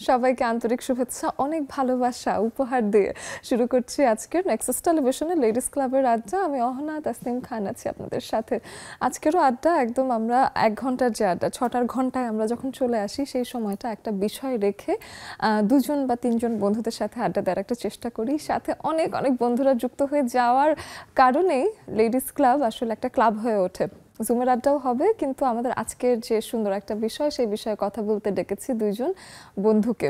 সবাইকে আন্তরিক শুভেচ্ছা, অনেক ভালোবাসা উপহার দিয়ে শুরু করছি আজকের নেক্সাস টেলিভিশনের লেডিস ক্লাবের আড্ডা। আমি অহনা তাসনিম খান আছি আপনাদের সাথে। আজকেরও আড্ডা একদম আমরা 1 ঘন্টার যে আড্ডা, 6টার ঘন্টায় আমরা যখন চলে আসি সেই সময়টা একটা বিষয় রেখে 2জন বা 3জন বন্ধুদের সাথে আড্ডা দেওয়ার একটা চেষ্টা করি। সাথে অনেক অনেক বন্ধুরা যুক্ত হয়ে যাওয়ার কারণেই লেডিস ক্লাব আসলে একটা ক্লাব হয়ে ওঠে। জুমের আড্ডাও হবে, কিন্তু আমাদের আজকের যে সুন্দর একটা বিষয়, সেই বিষয়ে কথা বলতে ডেকেছি 2জন বন্ধুকে।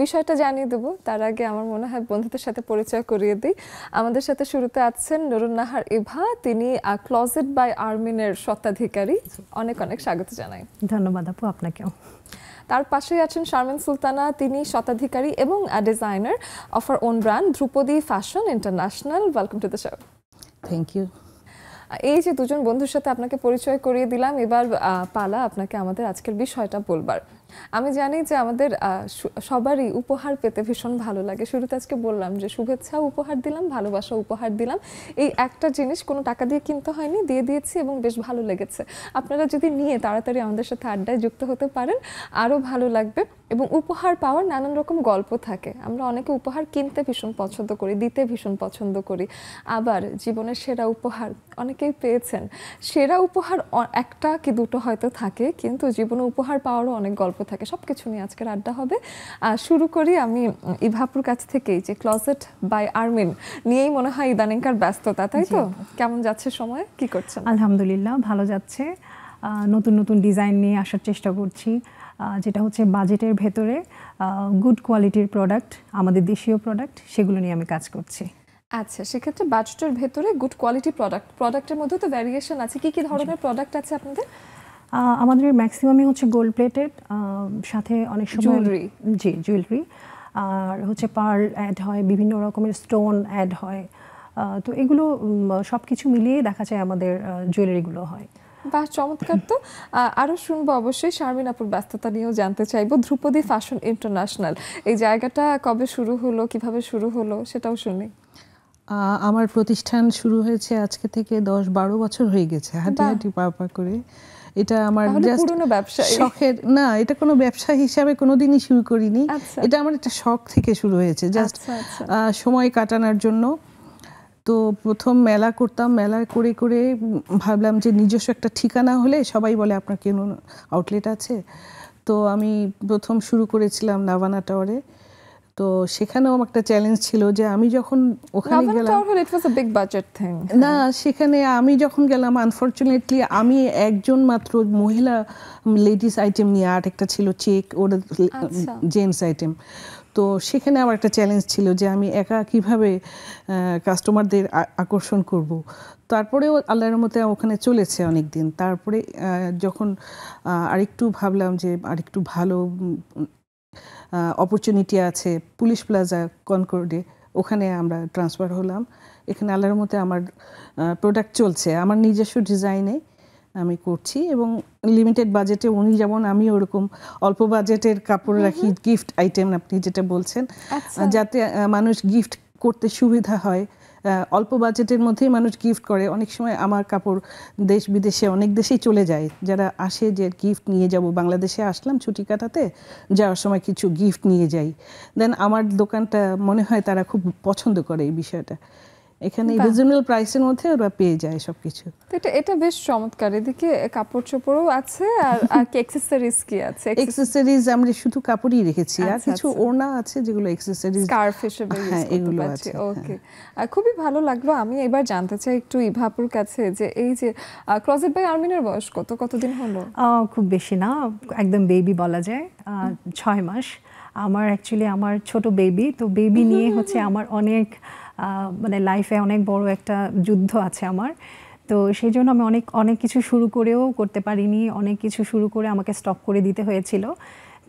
বিষয়টা জানিয়ে দেবো, তার আগে আমার মনে হয় বন্ধুদের সাথে পরিচয় করিয়ে দিই। আমাদের সাথে শুরুতে আছেন নুরুন নাহার ইভা, তিনি ক্লোজেট বাই আর্মিনের স্বত্বাধিকারী। অনেক অনেক স্বাগত জানাই। ধন্যবাদ আপু, আপনাকেও। তার পাশেই আছেন শারমিন সুলতানা, তিনি স্বত্বাধিকারী এবং designer of our own brand Dhrupadi fashion international. Welcome to the show. Thank you. এই যে 2জন বন্ধুর সাথে আপনাকে পরিচয় করিয়ে দিলাম, এবার পালা আপনাকে আমাদের আজকের বিষয়টা বলবার। আমি জানি যে আমাদের সবারই উপহার পেতে ভীষণ ভালো লাগে। শুরুতে আজকে বললাম যে শুভেচ্ছা উপহার দিলাম, ভালোবাসা উপহার দিলাম। এই একটা জিনিস কোনো টাকা দিয়ে কিনতে হয়নি, দিয়ে দিয়েছি এবং বেশ ভালো লেগেছে। আপনারা যদি নিয়ে তাড়াতাড়ি আমাদের সাথে আড্ডায় যুক্ত হতে পারেন আরও ভালো লাগবে। এবং উপহার পাওয়ার নানান রকম গল্প থাকে। আমরা অনেকে উপহার কিনতে ভীষণ পছন্দ করি, দিতে ভীষণ পছন্দ করি। আবার জীবনের সেরা উপহার অনেকেই পেয়েছেন। সেরা উপহার একটা কি দুটো হয়তো থাকে, কিন্তু জীবনে উপহার পাওয়ারও অনেক গল্প থাকে। সব কিছু নিয়ে আজকের আড্ডা হবে। শুরু করি আমি ইভাপুর কাছ থেকেই, যে ক্লোজেট বাই আর্মিন নিয়েই মনে হয় ইদানিংকার ব্যস্ততা, তাই তো? কেমন যাচ্ছে সময়, কি করছেন? আলহামদুলিল্লাহ ভালো যাচ্ছে। নতুন নতুন ডিজাইন নিয়ে আসার চেষ্টা করছি, যেটা হচ্ছে বাজেটের ভেতরে গুড কোয়ালিটির প্রোডাক্ট, আমাদের দেশীয় প্রোডাক্ট, সেগুলো নিয়ে আমি কাজ করছি। আচ্ছা, সেক্ষেত্রে বাজেটের ভেতরে গুড কোয়ালিটি প্রোডাক্টের মধ্যে তো ভ্যারিয়েশন আছে। কি কি ধরনের প্রোডাক্ট আছে আপনাদের? আমাদের ম্যাক্সিমামই হচ্ছে গোল্ড প্লেটেড, সাথে অনেক সময় জুয়েলারি। জি, জুয়েলারি, আর হচ্ছে পার্ল অ্যাড হয়, বিভিন্ন রকমের স্টোন অ্যাড হয়। তো এগুলো সব কিছু মিলিয়ে দেখা যায় আমাদের জুয়েলারিগুলো হয়। বাহ, চমৎকার। তো আরও শুনবো অবশ্যই, শারমিন আপুর ব্যস্ততা নিয়েও জানতে চাইবো। ধ্রুপদী ফ্যাশন ইন্টারন্যাশনাল, এই জায়গাটা কবে শুরু হলো, কিভাবে শুরু হলো, সেটাও শুনি। আমার প্রতিষ্ঠান শুরু হয়েছে আজকে থেকে 10-12 বছর হয়ে গেছে, হাঁটি হাঁটি পা পা করে। এটা আমার জাস্ট শখের না, এটা কোনো ব্যবসা হিসাবে কোনোদিনই শুরু করিনি। এটা আমার একটা শখ থেকে শুরু হয়েছে, জাস্ট সময় কাটানোর জন্য। তো প্রথম মেলা করতাম, মেলা করে করে ভাবলাম যে নিজস্ব একটা ঠিকানা হলে, সবাই বলে আপনার কেন আউটলেট আছে। তো আমি প্রথম শুরু করেছিলাম নাভানা টাওয়ারে। তো সেখানেও একটা চ্যালেঞ্জ ছিল যে আমি যখন ওখানে গেলাম, না সেখানে আমি যখন গেলাম, আনফর্চুনেটলি আমি একজন মাত্র মহিলা লেডিস আইটেম নিয়ে, আর একটা ছিল চেক, ওটা জেন্টস আইটেম। তো সেখানে আমার একটা চ্যালেঞ্জ ছিল যে আমি একা কিভাবে কাস্টমারদের আকর্ষণ করব। তারপরেও আল্লাহর রহমতে ওখানে চলেছে অনেক দিন। তারপরে যখন আরেকটু ভাবলাম যে আরেকটু ভালো অপরচুনিটি আছে পুলিশ প্লাজা কনকর্ডে, ওখানে আমরা ট্রান্সফার হলাম। এখানে আল্লাহর মতে আমার প্রোডাক্ট চলছে, আমার নিজস্ব ডিজাইনে আমি করছি এবং লিমিটেড বাজেটে। উনি যেমন, আমি ওরকম অল্প বাজেটের কাপড় রাখি, গিফট আইটেম আপনি যেটা বলছেন, যাতে মানুষ গিফট করতে সুবিধা হয়। অল্প বাজেটের মধ্যেই মানুষ গিফট করে। অনেক সময় আমার কাপড় দেশ বিদেশে অনেক দেশেই চলে যায়, যারা আসে যে গিফট নিয়ে যাব। বাংলাদেশে আসলাম ছুটি কাটাতে, যাওয়ার সময় কিছু গিফট নিয়ে যাই। দেন আমার দোকানটা মনে হয় তারা খুব পছন্দ করে এই বিষয়টা। এখানে রিজনেবল প্রাইসের মধ্যে ওরা পেয়ে যায় সবকিছু। এটা বেশ চমৎকার। এদিকে কাপড় চোপড়ও আছে, আর কি অ্যাকসেসরিজ কি আছে? অ্যাকসেসরিজ আমরা শুধু কাপড়ই রেখেছি, আর কিছু ওড়না আছে যেগুলো অ্যাকসেসরিজ, স্কার্ফ হিসেবে ইউজ করতে পারছি। ওকে, খুবই ভালো লাগলো। আমি এবার জানতে চাই একটু ইভাপুর কাছে, যে এই যে ক্লোজেট বাই আর্মিনের বয়স কতদিন হলো? খুব বেশি না, একদম বেবি বলা যায়, 6 মাস। আমার অ্যাকচুয়ালি আমার ছোট বেবি, তো বেবি নিয়ে হচ্ছে আমার অনেক মানে লাইফে অনেক বড় একটা যুদ্ধ আছে আমার। তো সেই জন্য আমি অনেক কিছু শুরু করেও করতে পারিনি, অনেক কিছু শুরু করে আমাকে স্টপ করে দিতে হয়েছিল।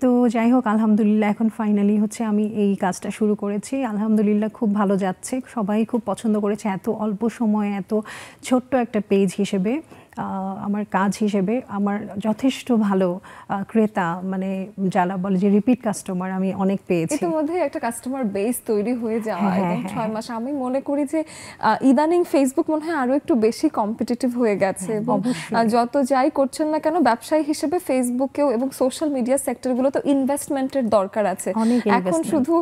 তো যাই হোক, আলহামদুলিল্লাহ এখন ফাইনালি হচ্ছে আমি এই কাজটা শুরু করেছি। আলহামদুলিল্লাহ খুব ভালো যাচ্ছে, সবাই খুব পছন্দ করেছে। এত অল্প সময়ে এত ছোট্ট একটা পেজ হিসেবে আমার কাজ হিসেবে আমার যথেষ্ট ভালো ক্রেতা, মানে যারা বলে যে রিপিট কাস্টমার আমি অনেক পেয়েছি। ইতিমধ্যে একটা কাস্টমার বেস তৈরি হয়ে যাওয়া এবং 6 মাস, আমি মনে করি যে ইদানিং ফেসবুক মনে হয় আরো একটু বেশি কম্পিটিটিভ হয়ে গেছে এবং যত যাই করছেন না কেন ব্যবসায়ী হিসেবে ফেসবুকেও এবং সোশ্যাল মিডিয়া সেক্টরগুলোতে ইনভেস্টমেন্টের দরকার আছে। এখন শুধু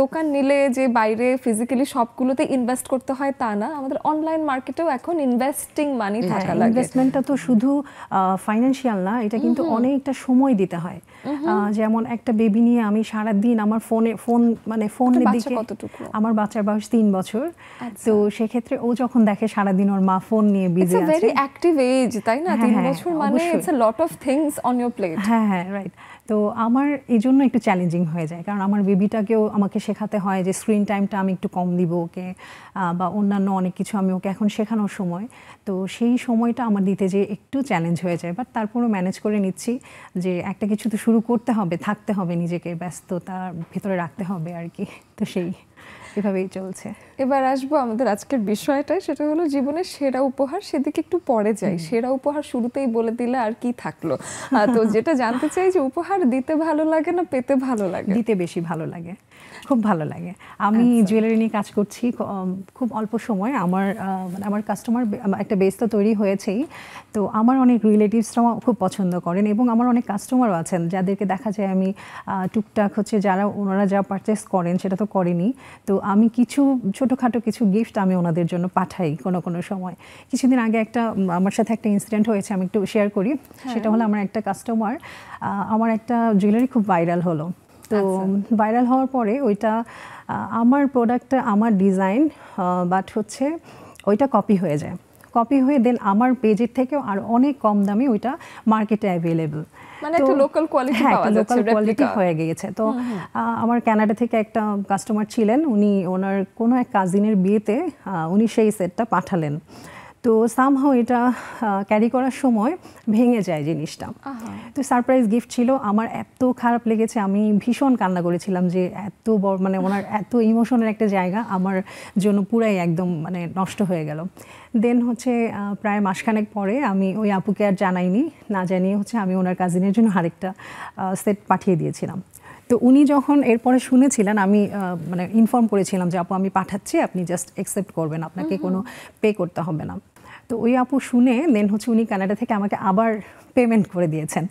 দোকান নিলে যে বাইরে ফিজিক্যালি সবগুলোতে ইনভেস্ট করতে হয় তা না, আমাদের অনলাইন মার্কেটেও এখন ইনভেস্টিং মানি থাকা লাগে। ইনভেস্টমেন্টটা তো শুধু ফাইন্যান্সিয়াল না, এটা কিন্তু অনেকটা সময় দিতে হয়। যেমন একটা বেবি নিয়ে আমি সারা দিন আমার ফোনের দিকে, আমার বাচ্চার বয়স 3 বছর, তো সেক্ষেত্রে ও যখন দেখে সারাদিন ওর মা ফোন নিয়ে বিজি আছে, ভেরি অ্যাক্টিভ এজ, তাই না? 3 বছর মানে it's a lot of things on your plate. হ্যাঁ রাইট। তো আমার এই জন্য একটু চ্যালেঞ্জিং হয়ে যায়, কারণ আমার বেবিটাকেও আমাকে শেখাতে হয় যে স্ক্রিন টাইমটা আমি একটু কম দিব ওকে, বা অন্যান্য অনেক কিছু আমি ওকে এখন শেখানোর সময়, তো সেই সময়টা আমার দিতে যে একটু চ্যালেঞ্জ হয়ে যায়। বাট তারপরও ম্যানেজ করে নিচ্ছি যে একটা কিছু তো শুরু করতে হবে, থাকতে হবে, নিজেকে ব্যস্ততার ভিতরে রাখতে হবে আর কি। তো এভাবেই চলছে। এবার আসবো আমাদের আজকের বিষয়টায়, সেটা হলো জীবনের সেরা উপহার। সেদিকে একটু পরে যাই। সেরা উপহার শুরুতেই বলে দিলে আর কি থাকলো। তো যেটা জানতে চাই যে উপহার দিতে ভালো লাগে না পেতে ভালো লাগে? দিতে বেশি ভালো লাগে, খুব ভালো লাগে। আমি জুয়েলারি নিয়ে কাজ করছি খুব অল্প সময়। আমার কাস্টমার একটা বেস তো তৈরি হয়েছেই, তো আমার অনেক রিলেটিভসরাও খুব পছন্দ করেন এবং আমার অনেক কাস্টমারও আছেন যাদেরকে দেখা যায় আমি টুকটাক ওনারা যা পারচেস করেন সেটা তো করেনি, তো আমি কিছু ছোটোখাটো কিছু গিফট আমি ওনাদের জন্য পাঠাই কোনো সময়। কিছুদিন আগে আমার সাথে একটা ইনসিডেন্ট হয়েছে, আমি একটু শেয়ার করি। সেটা হলো আমার একটা কাস্টমার, আমার একটা জুয়েলারি খুব ভাইরাল হলো। তো ভাইরাল হওয়ার পরে ওইটা আমার প্রোডাক্টটা, আমার ডিজাইন, বাট ওইটা কপি হয়ে যায়। কপি হয়ে দেন আমার পেজের থেকেও আর অনেক কম দামে ওইটা মার্কেটে অ্যাভেলেবল, মানে একটা লোকাল কোয়ালিটি পাওয়া যাচ্ছে, লোকাল কোয়ালিটি হয়ে গিয়েছে। তো আমার কানাডা থেকে একটা কাস্টমার ছিলেন, উনি ওনার কোনো এক কাজিনের বিয়েতে উনি সেই সেটটা পাঠালেন। তো সামহাও এটা ক্যারি করার সময় ভেঙে যায় জিনিসটা। তো সারপ্রাইজ গিফট ছিল, আমার এত খারাপ লেগেছে, আমি ভীষণ কান্না করেছিলাম যে এত বড়, মানে ওনার এত ইমোশনের একটা জায়গা আমার জন্য পুরাই একদম মানে নষ্ট হয়ে গেল। দেন প্রায় মাসখানেক পরে আমি ওই আপুকে আর জানাইনি, না জানিয়ে আমি ওনার কাজিনের জন্য আরেকটা সেট পাঠিয়ে দিয়েছিলাম। তো উনি যখন এরপরে শুনেছিলেন, আমি মানে ইনফর্ম করেছিলাম যে আপু আমি পাঠাচ্ছি, আপনি জাস্ট অ্যাকসেপ্ট করবেন, আপনাকে কোনো পে করতে হবে না। তো ওই আপু শুনে দেন উনি কানাডা থেকে আমাকে আবার পেমেন্ট করে দিয়েছেন।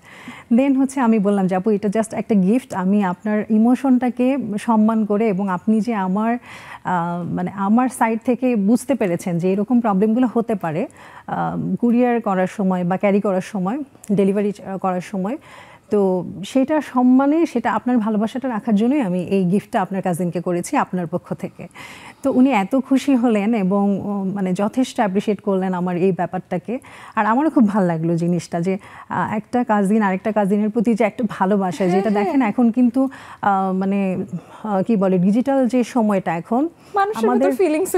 দেন আমি বললাম যে আপু এটা জাস্ট একটা গিফট, আমি আপনার ইমোশনটাকে সম্মান করে এবং আপনি যে আমার সাইড থেকে বুঝতে পেরেছেন যে এরকম প্রবলেমগুলো হতে পারে কুরিয়ার করার সময় বা ক্যারি করার সময়, ডেলিভারি করার সময়, তো সেটা সম্মানে, সেটা আপনার ভালোবাসাটা রাখার জন্যই আমি এই গিফটটা আপনার কাজিনকে করেছি আপনার পক্ষ থেকে। তো উনি এত খুশি হলেন এবং মানে যথেষ্ট অ্যাপ্রিসিয়েট করলেন আমার এই ব্যাপারটাকে। আর আমারও খুব ভালো লাগলো জিনিসটা যে একটা কাজিন আরেকটা কাজিনের প্রতি যে একটা ভালোবাসা, যেটা দেখেন এখন কিন্তু মানে কি বলে ডিজিটাল যে সময়টা, এখন আমাদের ফিলিংস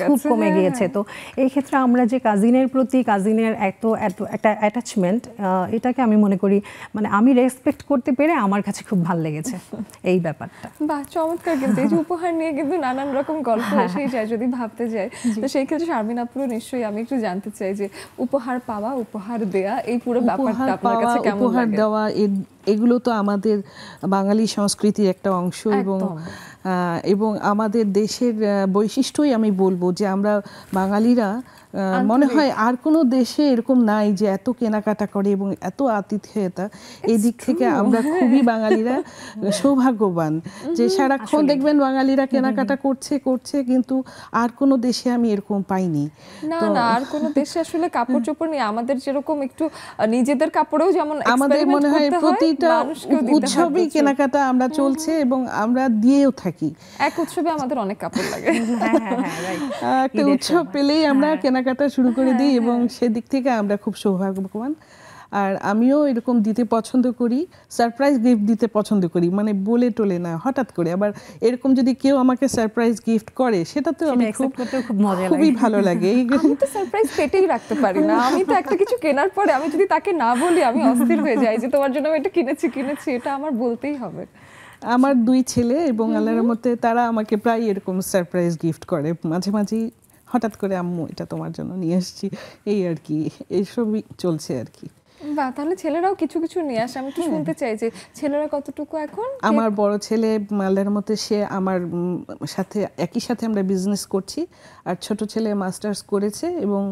খুব কমে গিয়েছে। তো এই ক্ষেত্রে আমরা যে কাজিনের প্রতি কাজিনের এত একটা অ্যাটাচমেন্ট, এটাকে আমি মনে করি মানে আমি রেসপেক্ট করতে পেরে আমার কাছে খুব ভালো লেগেছে এই ব্যাপারটা। বাহ, চমৎকার। কিন্তু এই যে উপহার নিয়ে কিন্তু নানান রকম গল্প এসেই যায় যদি ভাবতে যাই। তো সেই ক্ষেত্রে শারমিন আপুর নিশ্চয়ই আমি একটু জানতে চাই যে উপহার পাওয়া, উপহার দেয়া, এই পুরো ব্যাপারটা আপনার কাছে কেমন লাগে? উপহার দেওয়া এগুলো তো আমাদের বাঙালি সংস্কৃতির একটা অংশ এবং আমাদের দেশের বৈশিষ্ট্যই আমি বলবো যে আমরা বাঙালিরা মনে হয় আর কোনো দেশে এরকম নাই যে এত কেনাকাটা করে এবং এত আতিথেয়তা। এই দিক থেকে আমরা খুবই বাঙালিরা সৌভাগ্যবান যে সারাক্ষণ দেখবেন বাঙালিরা কেনাকাটা করছে, কিন্তু আর কোনো দেশে আমি এরকম পাইনি। না, আর কোনো দেশে আসলে কাপড় চোপড় নিয়ে আমাদের যেরকম একটু নিজেদের কাপড়েও যেমন আমাদের মনে হয় প্রতিটা উৎসবেই কেনাকাটা আমরা চলছে এবং আমরা দিয়েও থাকি। এক উৎসবে আমাদের অনেক কাপড় লাগে, একটা উৎসব পেলেই আমরা কেনাকাটা শুরু করে দিই এবং সেদিক থেকে আমরা খুব সৌভাগ্যবান। আর আমিও এরকম দিতে পছন্দ করি, সারপ্রাইজ গিফট দিতে পছন্দ করি, মানে বলে টোলে না, হঠাৎ করে। আবার এরকম যদি কেউ আমাকে সারপ্রাইজ গিফট করে সেটা তো আমি খুবই ভালো লাগে। আমি তো সারপ্রাইজ পেটেই রাখতে পারি না। আমি তো একটা কিছু কেনার পরে আমি যদি তাকে না বলি আমি অস্থির হয়ে যাই যে তোমার জন্য আমি এটা কিনেছি, এটা আমার বলতেই হবে। আমার 2 ছেলে এবং আল্লাহর রহমতে তারা আমাকে প্রায় এরকম সারপ্রাইজ গিফট করে, মাঝে মাঝেই হঠাৎ করে আম্মু এটা তোমার জন্য নিয়ে এসেছি, এই আর কি, এইসবই চলছে আর কি। বাহ, তাহলে ছেলেরাও কিছু কিছু নিয়ে আসে। আমি একটু শুনতে চাই যে ছেলেরা কতটুকু এখন। আমার বড় ছেলে আল্লাহর মতে সে আমার সাথে একই সাথে আমরা বিজনেস করছি, আর ছোট ছেলে মাস্টার্স করেছে এবং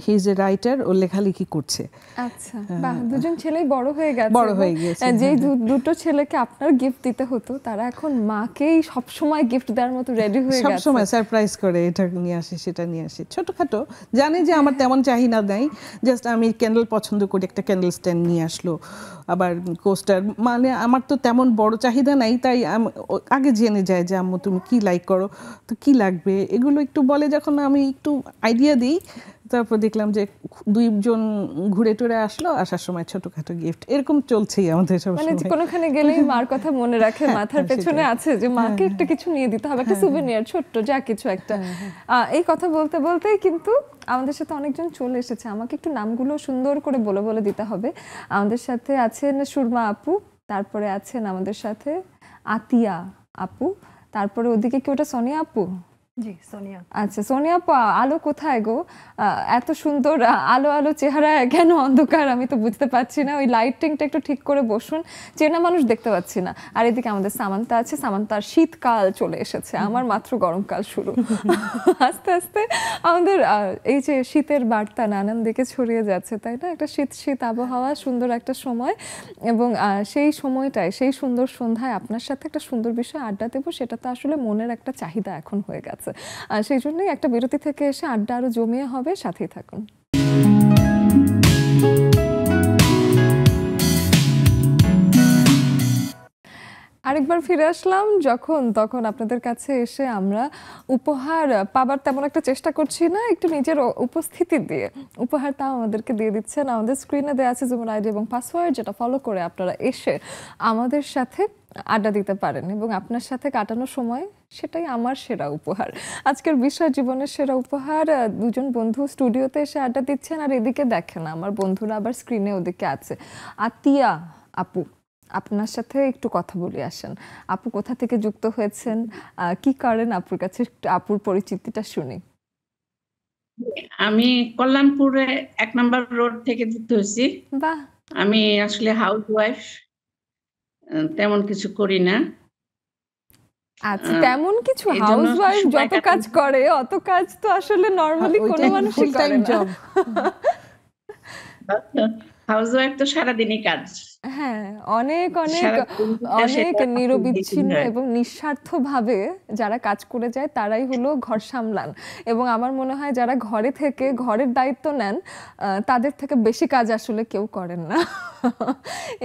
হি ইজ এ রাইটার, ও লেখালেখি করছে। আচ্ছা, বাহ, দুজন ছেলেই বড় হয়ে গেছে। বড় হয়ে গেছে। যেই দুটো ছেলেকে আপনার গিফট দিতে হতো তারা এখন মাকেই সব সময় গিফট দেওয়ার মতো রেডি হয়ে গেছে। সব সময় সারপ্রাইজ করে, এটা নিয়ে আসে সেটা নিয়ে আসে, ছোটখাটো, জানে যে আমার তেমন চাহিদা নাই, জাস্ট আমি ক্যান্ডেল পছন্দ করি, একটা ক্যান্ডেল স্ট্যান্ড নিয়ে আসলো, আবার কোস্টার, মানে আমার তো তেমন বড় চাহিদা নাই, তাই আগে জেনে যায় যে আম্মু তুমি কি লাইক করো, তো কি লাগবে এগুলো একটু বলে, যখন আমি একটু আইডিয়া দিই, তারপর দেখলাম যে দুইজন ঘুরে টুরে আসলো, আসার সময় ছোটখাটো গিফট, এরকম চলছেই আমাদের সব মানে সময়। কোনোখানে গেলেই মার কথা মনে রাখে, মাথার পেছনে আছে যে মাকে একটা কিছু নিয়ে দিতে হবে, একটা সুভেনিয়ার, ছোট্ট যা কিছু একটা। এই কথা বলতে বলতেই কিন্তু আমাদের সাথে অনেকজন চলে এসেছে। আমাকে একটু নামগুলো সুন্দর করে বলে বলে দিতে হবে। আমাদের সাথে আছেন সুরমা আপু, তারপরে আছেন আমাদের সাথে আতিয়া আপু, তারপরে ওদিকে কি ওটা সোনিয়া আপু? জি, সোনিয়া। আচ্ছা, সোনিয়া আপু, আলো কোথায় গো? এত সুন্দর আলো আলো চেহারা, কেন অন্ধকার আমি তো বুঝতে পারছি না। ওই লাইটিংটা একটু ঠিক করে বসুন, চেনা মানুষ দেখতে পাচ্ছি না। আর এদিকে আমাদের সামান্তা আছে, সামান্তার শীতকাল চলে এসেছে, আমার মাত্র গরমকাল শুরু। আস্তে আস্তে আমাদের এই যে শীতের বার্তা নানান দিকে ছড়িয়ে যাচ্ছে, তাই না? একটা শীত শীত আবহাওয়া, সুন্দর একটা সময়, এবং সেই সময়টায়, সেই সুন্দর সন্ধ্যায় আপনার সাথে একটা সুন্দর বিষয় আড্ডা দেবো, সেটা তো আসলে মনের একটা চাহিদা এখন হয়ে গেছে। সেই জন্যই একটা বিরতি থেকে এসে আড্ডা আরো জমিয়ে হবে, সাথেই থাকুন। আরেকবার ফিরে আসলাম যখন তখন আপনাদের কাছে এসে আমরা উপহার পাবার তেমন একটা চেষ্টা করছি না, একটু নিজের উপস্থিতি দিয়ে উপহার তাও আমাদেরকে দিয়ে দিচ্ছেন। আমাদের স্ক্রিনে দেওয়া আছে জুমের আইডি এবং পাসওয়ার্ড, যেটা ফলো করে আপনারা এসে আমাদের সাথে আড্ডা দিতে পারেন, এবং আপনার সাথে কাটানো সময় সেটাই আমার সেরা উপহার। আজকের বিষয় জীবনের সেরা উপহার। দুজন বন্ধু স্টুডিওতে এসে আড্ডা দিচ্ছেন, আর এদিকে দেখেন আমার বন্ধুরা আবার স্ক্রিনে ওদিকে আছে। আতিয়া আপু, আপনার সাথে একটু কথা বলে আসেন। আপু কোথা থেকে যুক্ত হয়েছেন, কি করেন, আপুর কাছে একটু আপুর পরিচিতিটা শুনি। আমি কল্যাণপুরে 1 নম্বর রোড থেকে যুক্ত হয়েছি। বাহ, আমি আসলে হাউস ওয়াইফ, তেমন কিছু করি না। আচ্ছা, তেমন কিছু হাউস ওয়াইফ যত কাজ করে অত কাজ তো আসলে নরমালি কোনো মানুষই করে না। হাউস ওয়াইফ তো সারাদিনই কাজ। হ্যাঁ, অনেক অনেক অনেক নিরবিচ্ছিন্ন এবং নিঃস্বার্থভাবে যারা কাজ করে যায় তারাই হলো ঘর সামলান, এবং আমার মনে হয় যারা ঘরে থেকে ঘরের দায়িত্ব নেন তাদের থেকে বেশি কাজ আসলে কেউ করেন না।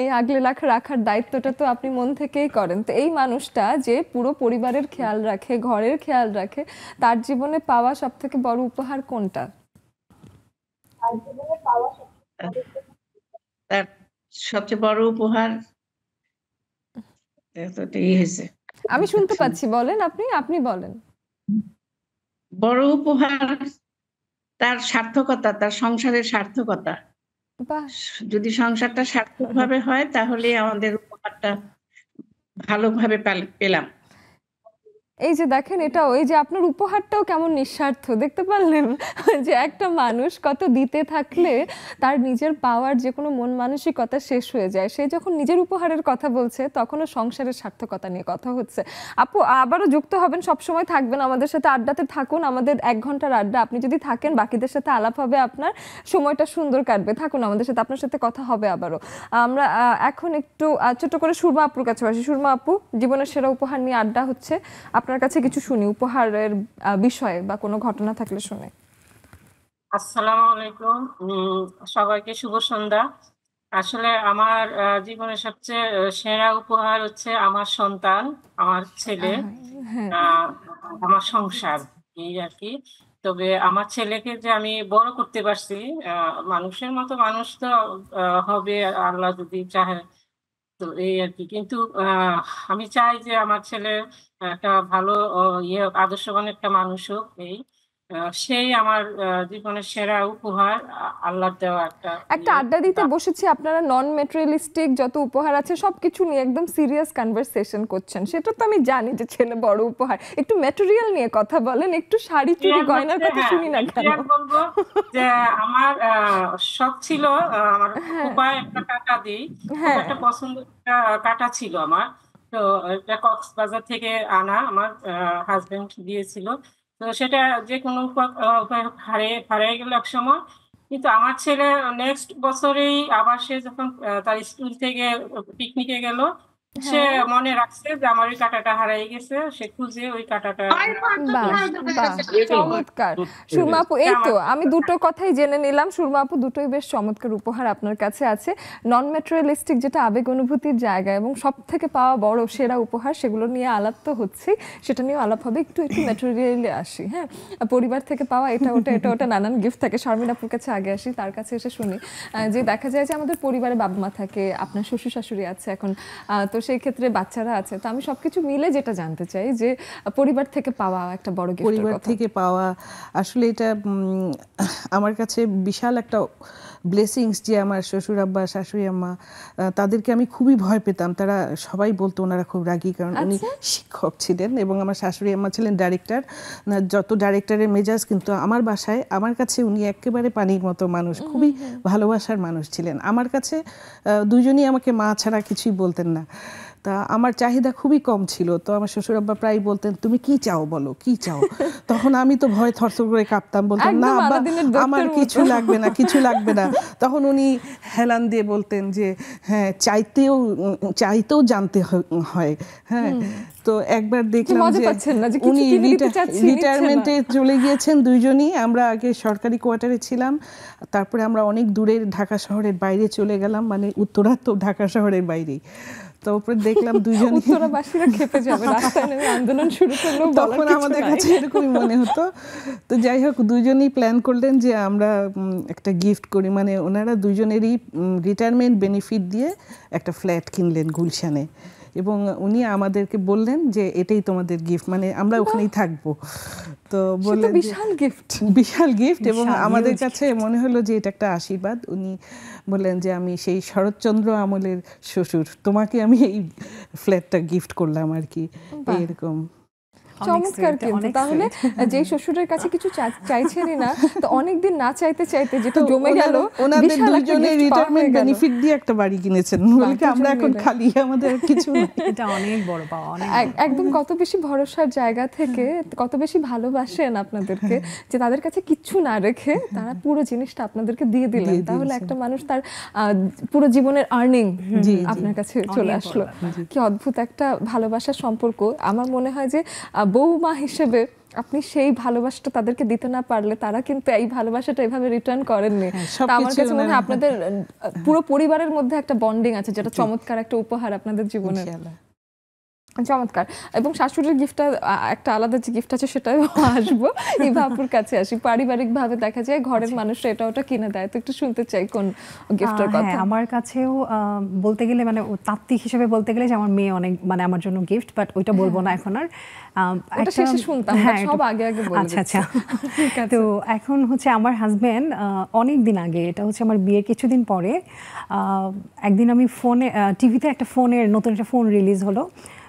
এই আগলে রাখার দায়িত্বটা তো আপনি মন থেকেই করেন। তো এই মানুষটা যে পুরো পরিবারের খেয়াল রাখে, ঘরের খেয়াল রাখে, তার জীবনে পাওয়া সব থেকে বড় উপহার কোনটা? তার সবচেয়ে বড় উপহার হয়েছে। আমি শুনতে পাচ্ছি, বলেন, আপনি বলেন। বড় উপহার তার সার্থকতা, তার সংসারের সার্থকতা। যদি সংসারটা সার্থকভাবে হয় তাহলে আমাদের উপহারটা ভালোভাবে পেলাম। এই যে দেখেন, এটা ওই যে আপনার উপহারটাও কেমন নিঃস্বার্থ, দেখতে পারলেন যে একটা মানুষ কত দিতে থাকলে তার নিজের পাওয়ার যে কোনো মন মানসিকতা শেষ হয়ে যায়। সে যখন নিজের উপহারের কথা বলছে তখনও সংসারের সার্থকতা নিয়ে কথা হচ্ছে। আপু আবারও যুক্ত হবেন, সবসময় থাকবেন আমাদের সাথে, আড্ডাতে থাকুন। আমাদের 1 ঘন্টার আড্ডা, আপনি যদি থাকেন বাকিদের সাথে আলাপ হবে, আপনার সময়টা সুন্দর কাটবে। থাকুন আমাদের সাথে, আপনার সাথে কথা হবে আবারও। আমরা এখন একটু ছোট করে সুরমা আপুর কাছে আসি। সুরমা আপু, জীবনের সেরা উপহার নিয়ে আড্ডা হচ্ছে, আপনার কাছে কিছু শুনি উপহারের বিষয়ে বা কোনো ঘটনা থাকলে শুনে। আসসালামু আলাইকুম, সবাইকে শুভ সন্ধ্যা। আসলে আমার জীবনের সবচেয়ে সেরা উপহার হচ্ছে আমার সন্তান, আমার ছেলে, আমার সংসার, এই আর কি। তবে আমার ছেলেকে যে আমি বড় করতে পারছি, মানুষের মতো মানুষ তো হবে আল্লাহ যদি চাহে, তো এই আর কি। কিন্তু আমি চাই যে আমার ছেলে একটা ভালো আদর্শবান একটা মানুষ হোক, এই সেই আমার জীবনের সেরা উপহার, আল্লাহর দেওয়া একটা আড্ডা দিতে বসেছি, আপনারা নন ম্যাটেরিয়ালিস্টিক যত উপহার আছে সবকিছু নিয়ে একদম সিরিয়াস কনভারসেশন করছেন, সেটা তো আমি জানি যে ছেলে বড় উপহার, একটু ম্যাটেরিয়াল নিয়ে কথা বলেন, একটু শাড়ি চুড়ি গয়নার কথা শুনি না কেন? বলবো যে আমার শখ ছিল আমার ফুপায় একটা কাটা দিই, খুব একটা পছন্দের কাটা ছিল আমার। তো এটা কক্সবাজার থেকে আনা, আমার হাজবেন্ড দিয়েছিল। তো সেটা যে কোনো উপায় হারিয়ে গেল এক সময়, কিন্তু আমার ছেলে নেক্সট বছরেই আবার সে যখন তার স্কুল থেকে পিকনিকে গেল, সে মনে রাখছে যে আমার ওই কাঁটাটা হারিয়ে গেছে, সে খুঁজে ওই কাঁটাটা। চমৎকার সুরমা আপু, এই তো আমি দুটো কথাই জেনে নিলাম। সুরমা আপু, দুটোই বেশ চমৎকার উপহার আপনার কাছে আছে, নন ম্যাটেরিয়ালিস্টিক যেটা আবেগ অনুভূতির জায়গা এবং সব থেকে পাওয়া বড় সেরা উপহার, সেগুলো নিয়ে আলাপ তো হচ্ছে, সেটা নিয়েও আলাপ হবে। একটু ম্যাটেরিয়ালি আসি। হ্যাঁ, পরিবার থেকে পাওয়া এটা ওটা নানান গিফট থাকে। শারমিন আপুর কাছে আগে আসি, তার কাছে এসে শুনি যে দেখা যায় যে আমাদের পরিবারে বাবা মা থাকে, আপনার শ্বশুর শাশুড়ি আছে এখন, তো সেই ক্ষেত্রে বাচ্চারা আছে, তো আমি সবকিছু মিলে যেটা জানতে চাই যে পরিবার থেকে পাওয়া একটা বড় গিফট, পরিবার থেকে পাওয়া আসলে এটা আমার কাছে বিশাল একটা ব্লেসিংস যে আমার শ্বশুর আব্বা শাশুড়ি আম্মা, তাদেরকে আমি খুবই ভয় পেতাম। তারা সবাই বলতো ওনারা খুব রাগী, কারণ উনি শিক্ষক ছিলেন এবং আমার শাশুড়ি আম্মা ছিলেন ডাইরেক্টর। যত ডাইরেক্টরের মেজাজ, কিন্তু আমার বাসায় আমার কাছে উনি একেবারে পানির মতো মানুষ, খুবই ভালোবাসার মানুষ ছিলেন। আমার কাছে দুজনই আমাকে মা ছাড়া কিছুই বলতেন না। তা আমার চাহিদা খুবই কম ছিল, তো আমার শ্বশুর আব্বা প্রায় বলতেন তুমি কি চাও বলো, কি চাও। তখন আমি তো ভয় থরথর করে কাঁপতাম, বলতাম না আব্বা আমার কিছু লাগবে না, কিছু লাগবে না। তখন উনি হেলান দিয়ে বলতেন যে হ্যাঁ, চাইতেও জানতে হয়। হ্যাঁ, তো একবার দেখলাম যে উনি রিটায়ারমেন্টে চলে গিয়েছেন দুইজনই। আমরা আগে সরকারি কোয়ার্টারে ছিলাম, তারপরে আমরা অনেক দূরের ঢাকা শহরের বাইরে চলে গেলাম, মানে উত্তরা তো ঢাকা শহরের বাইরেই। তো উপরে দেখলাম দুইজন উত্তরাবাসীরা খেপে যাবে, রাস্তায় নেমে আন্দোলন শুরু করলো, তখন আমাদের কাছে এরকমই মনে হতো। তো যাই হোক, দুইজনই প্ল্যান করলেন যে আমরা একটা গিফট করি, মানে ওনারা দুইজনেরই রিটায়ারমেন্ট বেনিফিট দিয়ে একটা ফ্ল্যাট কিনলেন গুলশানে, এবং উনি আমাদেরকে বললেন যে এটাই তোমাদের গিফট, মানে আমরা ওখানেই থাকবো। তো বললেন বিশাল গিফট, এবং আমাদের কাছে মনে হলো যে এটা একটা আশীর্বাদ। উনি বললেন যে আমি সেই শরৎচন্দ্র আমলের শ্বশুর, তোমাকে আমি এই ফ্ল্যাটটা গিফট করলাম আর কি, এরকম। চমৎকার। কিন্তু তাহলে যে শ্বশুরের কাছে কিছু চাইছেনই না, তো অনেকদিন না চাইতে চাইতে যেটা জমে গেল, ওনাদের দুইজনের রিটায়ারমেন্ট বেনিফিট দিয়ে একটা বাড়ি কিনেছেন, বলকে আমরা এখন খালি, আমাদের কিছু না। এটা অনেক বড় পাওয়া, একদম কত বেশি ভরসার জায়গা থেকে কত বেশি ভালোবাসেন আপনাদেরকে, যে তাদের কাছে কিচ্ছু না রেখে তারা পুরো জিনিসটা আপনাদেরকে দিয়ে দিলেন। তাহলে একটা মানুষ তার পুরো জীবনের আর্নিং আপনার কাছে চলে আসলো। কি অদ্ভুত একটা ভালোবাসার সম্পর্ক। আমার মনে হয় যে বৌমা হিসেবে আপনি সেই ভালোবাসাটা তাদেরকে দিতে না পারলে তারা কিন্তু এই ভালোবাসাটা এভাবে রিটার্ন করেননি। আমার কাছে মনে হয় আপনাদের পুরো পরিবারের মধ্যে একটা বন্ডিং আছে, যেটা চমৎকার একটা উপহার আপনাদের জীবনে। চমৎকার। এবং শাশুড়ির গিফটটা একটা আলাদা যে গিফট আছে সেটাও আসবো। ইভা আপুর কাছে আসি। পারিবারিকভাবে দেখা যায় ঘরের মানুষরা এটা ওটা কিনে দেয়, তো একটু শুনতে চাই কোন গিফটের কথা। হ্যাঁ, আমার কাছেও বলতে গেলে মানে তাত্ত্বিক হিসেবে বলতে গেলে যে আমার মেয়ে অনেক মানে আমার জন্য গিফট, বাট ওইটা বলবো না এখন আর। ওটা শেষে শুনতাম, সব আগে বলে দিচ্ছি। আচ্ছা। তো এখন হচ্ছে আমার হাজবেন্ড অনেক দিন আগে, এটা হচ্ছে আমার বিয়ের কিছুদিন পরে, একদিন আমি টিভিতে একটা নতুন একটা ফোন রিলিজ হলো।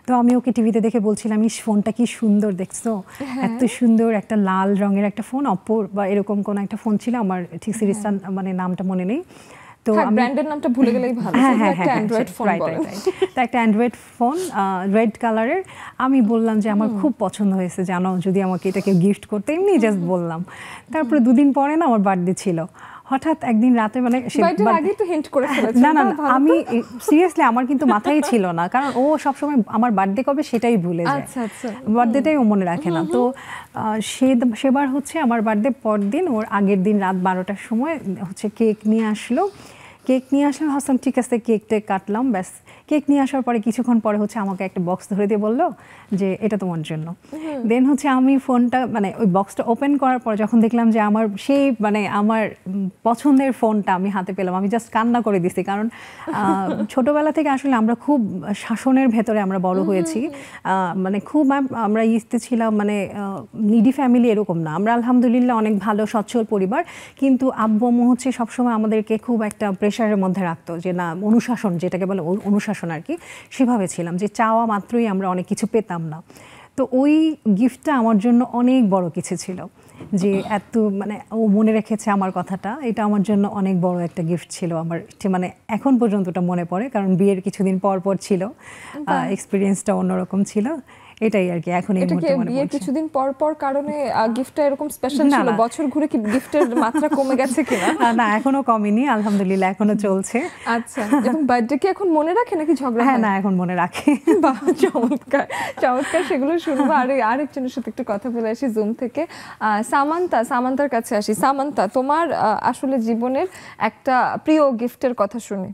তো আমি ওকে টিভিতে দেখে বলছিলাম, এই ফোনটা কি সুন্দর দেখছো, এত সুন্দর একটা লাল রঙের একটা ফোন, অপোর বা এরকম কোন একটা ফোন ছিল, আমার ঠিক সিরিজটা মানে নামটা মনে নেই। তো ব্র্যান্ডের নামটা ভুলে গেলেই ভালো। একটা অ্যান্ড্রয়েড ফোন, তো একটা অ্যান্ড্রয়েড ফোন রেড কালারের। আমি বললাম যে আমার খুব পছন্দ হয়েছে, জানো যদি আমাকে এটাকে গিফট করতে, এমনি জাস্ট বললাম। তারপরে দুদিন পরে না আমার বার্থডে ছিল, হঠাৎ একদিন রাতে মানে না আমি সিরিয়াসলি আমার কিন্তু মাথায় ছিল না, কারণ ও সবসময় আমার বার্থডে কবে সেটাই ভুলে যায়, বার্থডেটাই ও মনে রাখে না। তো সেবার হচ্ছে আমার বার্থডে পরদিন, ওর আগের দিন রাত 12টার সময় হচ্ছে কেক নিয়ে আসলো। ভাবলাম ঠিক আছে, কেকটা কাটলাম, ব্যাস কেক নিয়ে আসার পরে কিছুক্ষণ পরে হচ্ছে আমাকে একটা বক্স ধরে দিয়ে বললো যে এটা তোমার জন্য। দেন হচ্ছে আমি ফোনটা মানে ওই বক্সটা ওপেন করার পর যখন দেখলাম যে আমার সেই মানে আমার পছন্দের ফোনটা আমি হাতে পেলাম, আমি জাস্ট কান্না করে দিছি। কারণ ছোটবেলা থেকে আসলে আমরা খুব শাসনের ভেতরে আমরা বড় হয়েছি, মানে খুব আমরা ইস্তে ছিলাম, মানে নিডি ফ্যামিলি এরকম না, আমরা আলহামদুলিল্লাহ অনেক ভালো সচ্ছল পরিবার। কিন্তু আব্বু আম্মু হচ্ছে সবসময় আমাদেরকে খুব একটা প্রেশারের মধ্যে রাখতো, যে না অনুশাসন যেটাকে বলে অনুশাসন আর কি, সেভাবে ছিলাম যে চাওয়া মাত্রই আমরা অনেক কিছু পেতাম না। তো ওই গিফটটা আমার জন্য অনেক বড় কিছু ছিল, যে এত মানে ও মনে রেখেছে আমার কথাটা, এটা আমার জন্য অনেক বড় একটা গিফট ছিল আমার, মানে এখন পর্যন্ত ওটা মনে পড়ে, কারণ বিয়ের কিছুদিন পর পর ছিল, এক্সপিরিয়েন্সটা অন্যরকম ছিল, এটাই আর কি। এখন এই মুহূর্তে মনে বিয়ের কিছুদিন পর পর কারণে গিফটটা এরকম স্পেশাল ছিল, বছর ঘুরে কি গিফটের মাত্রা কমে গেছে কিনা? না, এখনো কমেনি আলহামদুলিল্লাহ, এখনো চলছে। আচ্ছা, এবং বার্থডে কি এখন মনে রাখে নাকি ঝগড়া? হ্যাঁ, না এখন মনে রাখে। বাহ, চমৎকার চমৎকার, সেগুলো শুনবো। আর আরেকজনের সাথে একটু কথা বলে আসি জুম থেকে। সামান্তার কাছে আসি। সামান্তা, তোমার আসলে জীবনের একটা প্রিয় গিফটের কথা শুনি।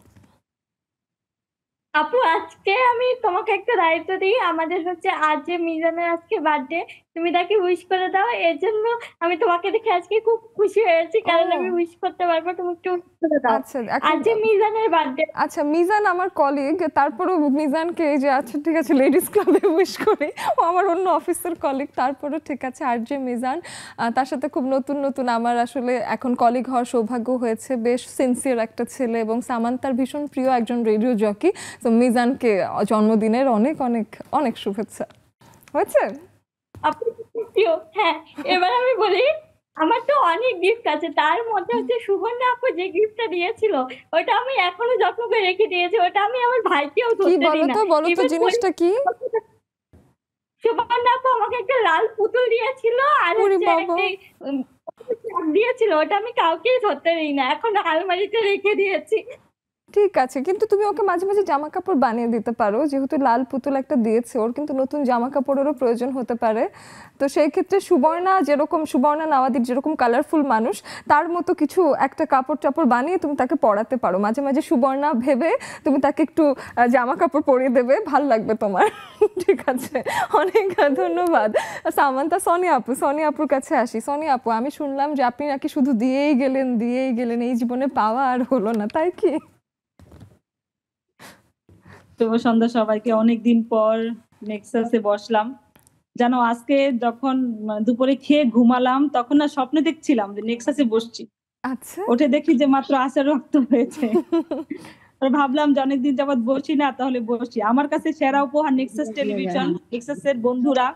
আপু, আজকে আমি তোমাকে একটা দায়িত্ব দিই। আমাদের হচ্ছে আজ যে মিজানের আজকে বার্থডে, তুমি তাকে উইশ করে দাও। এর জন্য আমি তোমাকে দেখে আজকে খুব খুশি হয়েছি, কারণ আমি উইশ করতে পারবো, তুমি একটু উইশ করে দাও। আচ্ছা, আজ যে মিজানের বার্থডে। আচ্ছা, মিজান আমার কলিগ, তারপরেও মিজানকে এই যে আচ্ছা ঠিক আছে লেডিস ক্লাবে উইশ করি, ও আমার অন্য অফিসের কলিগ, তারপরেও ঠিক আছে। আর যে মিজান, তার সাথে খুব নতুন নতুন আমার আসলে এখন কলিগ হওয়ার সৌভাগ্য হয়েছে, বেশ সিনসিয়ার একটা ছেলে, এবং সামান্তার ভীষণ প্রিয় একজন রেডিও জকি। তো মিজানকে জন্মদিনের অনেক অনেক অনেক শুভেচ্ছা। হয়েছে আপু? হ্যাঁ, এবার আমি বলি, আমার তো অনেক গিফট আছে, তার মধ্যে হচ্ছে সুবর্ণা আপু যে গিফটটা দিয়েছিল ওটা আমি এখনো যত্ন করে রেখে দিয়েছি, ওটা আমি আমার ভাইকেও ধরতে দিই না। বলো তো জিনিসটা কি? সুবর্ণা আপু আমাকে একটা লাল পুতুল দিয়েছিল, আর দিয়েছিল, ওটা আমি কাউকেই ধরতে দিই না, এখন আলমারিতে রেখে দিয়েছি। ঠিক আছে, কিন্তু তুমি ওকে মাঝে মাঝে জামা কাপড় বানিয়ে দিতে পারো, যেহেতু লাল পুতুল একটা দিয়েছে, ওর কিন্তু নতুন জামা কাপড়েরও প্রয়োজন হতে পারে। তো সেই ক্ষেত্রে সুবর্ণা নাওয়াদির যেরকম কালারফুল মানুষ, তার মতো কিছু একটা কাপড় টাপড় বানিয়ে তুমি তাকে পরাতে পারো। মাঝে মাঝে সুবর্ণা ভেবে তুমি তাকে একটু জামা কাপড় পরিয়ে দেবে, ভাল লাগবে তোমার। ঠিক আছে, অনেক ধন্যবাদ সামান্তা। সোনিয়া আপুর কাছে আসি। সোনিয়া আপু, আমি শুনলাম যে আপনি নাকি শুধু দিয়েই গেলেন, এই জীবনে পাওয়া আর হলো না, তাই কি? শুভ সন্ধ্যা সবাইকে। অনেকদিন পর নেক্সাসে বসলাম। জানো, আজকে যখন দুপুরে খেয়ে ঘুমালাম তখন না স্বপ্নে দেখছিলাম যে নেক্সাসে বসছি। আচ্ছা, ওঠে দেখি যে মাত্র আচার রক্ত হয়েছে। ভাবলাম যে অনেকদিন যাবত বসি না, তাহলে বসি। আমার কাছে সেরা উপহার নেক্সাস টেলিভিশন, নেক্সাসের বন্ধুরা।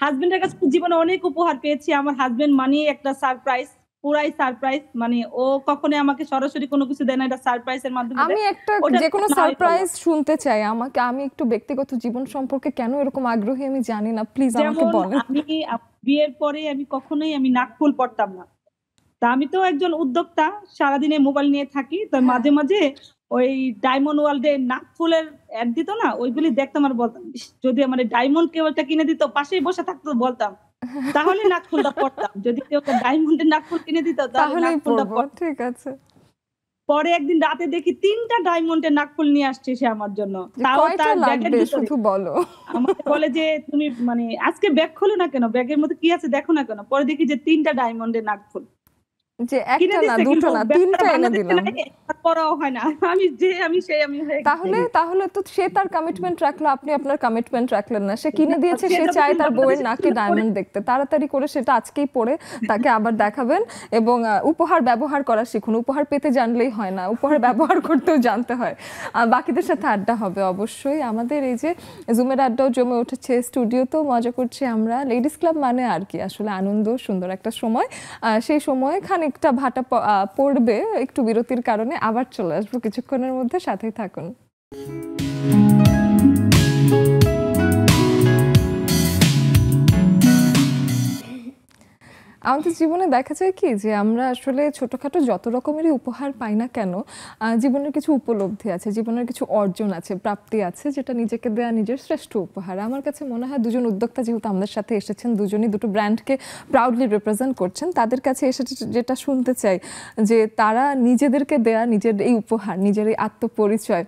হাজবেন্ডের কাছে জীবনে অনেক উপহার পেয়েছি। আমার হাজবেন্ড মানে একটা সারপ্রাইজ, পুরাই সারপ্রাইজ। মানে ও কখনো আমাকে সরাসরি কোনো কিছু দেয় না, এটা সারপ্রাইজের মাধ্যমে। আমি একটা যে কোনো সারপ্রাইজ শুনতে চাই। আমি একটু ব্যক্তিগত জীবন সম্পর্কে কেন এরকম আগ্রহী আমি জানি না, প্লিজ আমাকে বলেন। আমি বিয়ের পরে আমি কখনোই নাকফুল পরতাম না। তা আমি তো একজন উদ্যোক্তা, সারাদিনে মোবাইল নিয়ে থাকি, তো মাঝে মাঝে ওই ডায়মন্ড ওয়ার্ল্ডে নাকফুলের অ্যাড দিত না, ওইগুলি দেখতাম আর বলতাম যদি আমার ডায়মন্ড কেবলটা কিনে দিত, পাশেই বসে থাকতো, বলতাম তাহলে নাকফুলটা পরতাম। যদি কেউ ডায়মন্ডের নাকফুল কিনে দিত তাহলে নাকফুলটা পরতাম। ঠিক আছে। পরে একদিন রাতে দেখি 3টা ডায়মন্ডের নাকফুল নিয়ে আসছে সে আমার জন্য। তাও তার ব্যাগের ভিতরে। শুধু বলো। আমাকে বলে যে তুমি আজকে ব্যাগ খোলো না কেন, ব্যাগের মধ্যে কি আছে দেখো না কেন। পরে দেখি যে 3টা ডায়মন্ডের নাকফুল, যে একটা না দুটো না 3টা এনে দিলাম, পরাও হয় না। তাহলে তো সে তার কমিটমেন্ট রাখলো, আপনি আপনার কমিটমেন্ট রাখলেন না। সে কিনে দিয়েছে, সে চায় তার বউয়ের নাকে ডায়মন্ড দেখতে। তাড়াতাড়ি করে সেটা আজকেই পরে তাকে আবার দেখাবেন, এবং উপহার ব্যবহার করা শিখুন। উপহার পেতে জানলেই হয় না, উপহার ব্যবহার করতেও জানতে হয়। বাকিদের সাথে আড্ডা হবে অবশ্যই। আমাদের এই যে জুমের আড্ডাও জমে উঠেছে, স্টুডিওতেও মজা করছি আমরা। লেডিস ক্লাব মানে আর কি, আসলে আনন্দ, সুন্দর একটা সময়। সেই সময় খানিকটা ভাটা পড়বে একটু বিরতির কারণে, আবার চলে আসবো কিছুক্ষণের মধ্যে, সাথেই থাকুন। আমাদের জীবনে দেখা যায় কি যে আমরা আসলে ছোটখাটো যত রকমেরই উপহার পাই না কেন, জীবনের কিছু উপলব্ধি আছে, জীবনের কিছু অর্জন আছে, প্রাপ্তি আছে, যেটা নিজেকে দেয়া নিজের শ্রেষ্ঠ উপহার। আমার কাছে মনে হয় দুজন উদ্যোক্তা যেহেতু আমাদের সাথে এসেছেন, দুজনই দুটো ব্র্যান্ডকে প্রাউডলি রিপ্রেজেন্ট করছেন, তাদের কাছে এসে যেটা শুনতে চাই যে তারা নিজেদেরকে দেয়া নিজের এই উপহার, নিজের এই আত্মপরিচয়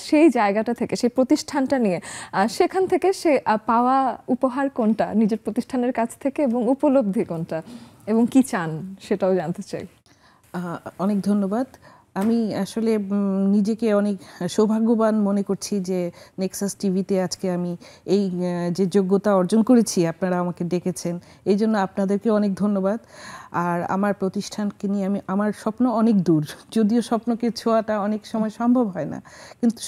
সেই জায়গাটা থেকে, সেই প্রতিষ্ঠানটা নিয়ে, সেখান থেকে সে পাওয়া উপহার কোনটা নিজের প্রতিষ্ঠানের কাছ থেকে এবং উপলব্ধি কোনটা এবং কি চান সেটাও জানতে চাই। অনেক ধন্যবাদ। আমি আসলে নিজেকে অনেক সৌভাগ্যবান মনে করছি যে নেক্সাস টিভিতে আজকে আমি এই যে যোগ্যতা অর্জন করেছি, আপনারা আমাকে ডেকেছেন, এই জন্য আপনাদেরকে অনেক ধন্যবাদ। আর আমার প্রতিষ্ঠানকে নিয়ে আমার স্বপ্ন অনেক দূর, যদিও স্বপ্নকে ছোঁয়াটা অনেক সময় সম্ভব হয় না, কিন্তু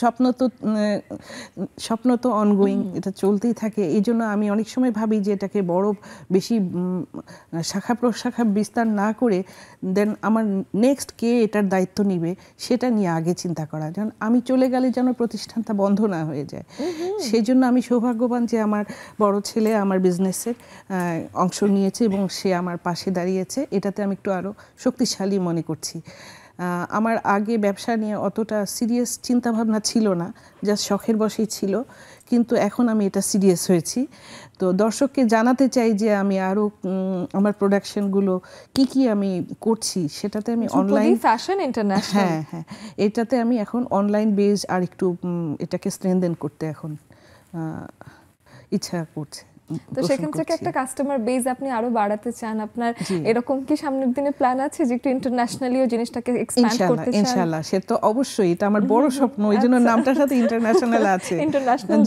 স্বপ্ন তো অনগোয়িং, এটা চলতেই থাকে। এই জন্য আমি অনেক সময় ভাবি যে এটাকে বড় বেশি শাখা প্রশাখা বিস্তার না করে দেন আমার নেক্সট কে এটার দায়িত্ব নিবে সেটা নিয়ে আগে চিন্তা করা, যেন আমি চলে গেলে যেন প্রতিষ্ঠানটা বন্ধ না হয়ে যায়। সেই জন্য আমি সৌভাগ্যবান যে আমার বড় ছেলে আমার বিজনেসের অংশ নিয়েছে এবং সে আমার পাশে দাঁড়িয়েছে, এটাতে আমি একটু আরও শক্তিশালী মনে করছি। আমার আগে ব্যবসা নিয়ে অতটা সিরিয়াস চিন্তাভাবনা ছিল না, জাস্ট শখের বশেই ছিল, কিন্তু এখন আমি এটা সিরিয়াস হয়েছি। তো দর্শককে জানাতে চাই যে আমি আরও আমার প্রোডাকশনগুলো কি আমি করছি, সেটাতে আমি অনলাইন ফ্যাশন ইন্টারন্যাশনাল, হ্যাঁ এটাতে আমি এখন অনলাইন বেজ আর একটু এটাকে স্ট্রেনথেন করতে এখন ইচ্ছা করছে। তো সেখান থেকে একটা কাস্টমার বেজ আপনি আরো বাড়াতে চান, আপনার এরকম কি সামনের দিনে প্ল্যান আছে যে একটু ইন্টারন্যাশনালিও জিনিসটাকে এক্সপ্যান্ড করতে চান? ইনশাআল্লাহ, সে তো অবশ্যই, এটা আমার বড় স্বপ্ন, এই জন্য নামটার সাথে ইন্টারন্যাশনাল আছে,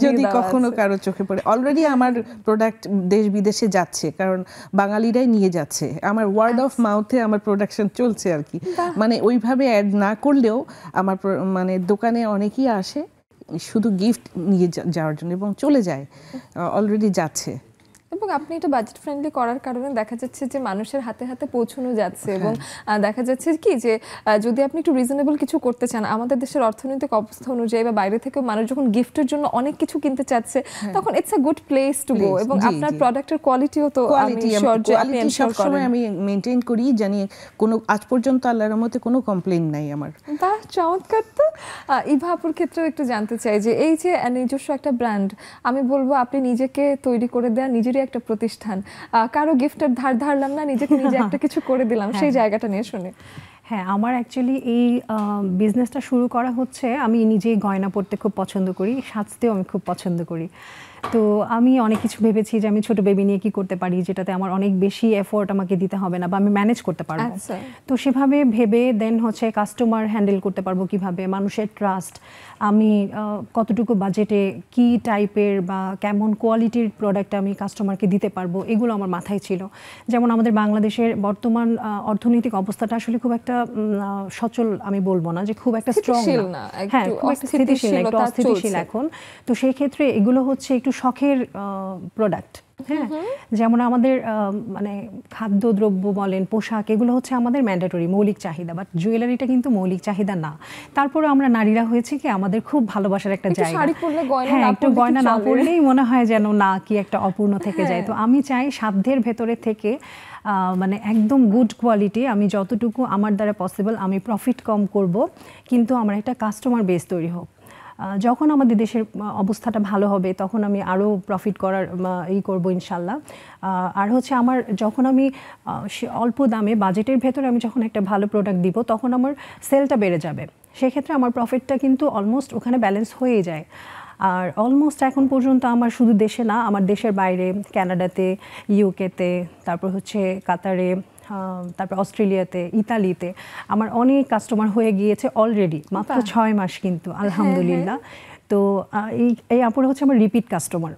যদি কখনো কারো চোখে পড়ে। অলরেডি আমার প্রোডাক্ট দেশ বিদেশে যাচ্ছে, কারণ বাঙালিরাই নিয়ে যাচ্ছে, আমার ওয়ার্ড অফ মাউথে আমার প্রোডাকশন চলছে আর কি। মানে ওইভাবে অ্যাড না করলেও আমার মানে দোকানে অনেকেই আসে শুধু গিফট নিয়ে যাওয়ার জন্য এবং চলে যায়, অলরেডি যাচ্ছে। এবং আপনি এটা বাজেট ফ্রেন্ডলি করার কারণে দেখা যাচ্ছে যে মানুষের হাতে হাতে পৌঁছানো যাচ্ছে এবং দেখা যাচ্ছে কি যে যদি আপনি একটু রিজনেবল কিছু করতে চান, আমাদের দেশের অর্থনৈতিক অবস্থা অনুযায়ী বা বাইরে থেকে মানুষ যখন গিফটের জন্য অনেক কিছু কিনতে চাচ্ছে, তখন it's a good place to go. এবং আপনার প্রোডাক্টের কোয়ালিটিও তো সবসময় আমি মেনটেন করি, জানি কোনো আজ পর্যন্ত আল্লাহর রহমতে কোনো কমপ্লেইন নাই আমার। বাহ, চমৎকার। তো ইভা আপুর ক্ষেত্রেও একটু জানতে চাই যে এই যে নিজস্ব একটা ব্র্যান্ড, আমি বলবো আপনি নিজেকে তৈরি করে দেয়া নিজেরই একটা প্রতিষ্ঠান, কারো গিফটের ধার ধারলাম না, নিজেকে নিজে একটা কিছু করে দিলাম, সেই জায়গাটা নিয়ে শুনে। হ্যাঁ, আমার অ্যাকচুয়ালি এই বিজনেসটা শুরু করা হচ্ছে, আমি নিজেই গয়না পরতে খুব পছন্দ করি, সাজতেও আমি খুব পছন্দ করি। তো আমি অনেক কিছু ভেবেছি যে আমি ছোট বেবি নিয়ে কি করতে পারি যেটাতে আমার অনেক বেশি এফোর্ট আমাকে দিতে হবে না বা আমি ম্যানেজ করতে পারবো। তো সেভাবে ভেবে দেন হচ্ছে কাস্টমার হ্যান্ডেল করতে পারবো কিভাবে, মানুষের ট্রাস্ট, আমি কতটুকু বাজেটে কি টাইপের বা কেমন কোয়ালিটির প্রোডাক্ট আমি কাস্টমারকে দিতে পারবো, এগুলো আমার মাথায় ছিল। যেমন আমাদের বাংলাদেশের বর্তমান অর্থনৈতিক অবস্থাটা আসলে খুব একটা সচল আমি বলবো না যে খুব একটা স্ট্রং না, হ্যাঁ খুব একটা স্থিতিশীল, একটু অস্থিতিশীল এখন। তো সেই ক্ষেত্রে এগুলো হচ্ছে একটু শখের প্রোডাক্ট। হ্যাঁ, যেমন আমাদের মানে খাদ্যদ্রব্য বলেন, পোশাক, এগুলো হচ্ছে আমাদের ম্যান্ডেটরি মৌলিক চাহিদা, বাট জুয়েলারিটা কিন্তু মৌলিক চাহিদা না। তারপরে আমরা নারীরা হয়েছে কি আমাদের খুব ভালোবাসার একটা জায়গা, হ্যাঁ একটু গয়না না পরলেই মনে হয় যেন না কি একটা অপূর্ণ থেকে যায়। তো আমি চাই সাধ্যের ভেতরে থেকে মানে একদম গুড কোয়ালিটি, আমি যতটুকু আমার দ্বারা পসিবল আমি প্রফিট কম করব, কিন্তু আমার একটা কাস্টমার বেস তৈরি হোক। যখন আমাদের দেশের অবস্থাটা ভালো হবে তখন আমি আরও প্রফিট করার করবো ইনশাল্লাহ। আর হচ্ছে আমার যখন আমি অল্প দামে বাজেটের ভেতরে আমি যখন একটা ভালো প্রোডাক্ট দিব তখন আমার সেলটা বেড়ে যাবে, সেক্ষেত্রে আমার প্রফিটটা কিন্তু অলমোস্ট ওখানে ব্যালেন্স হয়ে যায়। আর অলমোস্ট এখন পর্যন্ত আমার শুধু দেশে না, আমার দেশের বাইরে কানাডাতে, ইউকেতে, তারপর হচ্ছে কাতারে, তারপর অস্ট্রেলিয়াতে, ইতালিতে আমার অনেক কাস্টমার হয়ে গিয়েছে অলরেডি, মাত্র 6 মাস কিন্তু আলহামদুলিল্লাহ। তো এই আপুরা হচ্ছে আমার রিপিট কাস্টমার,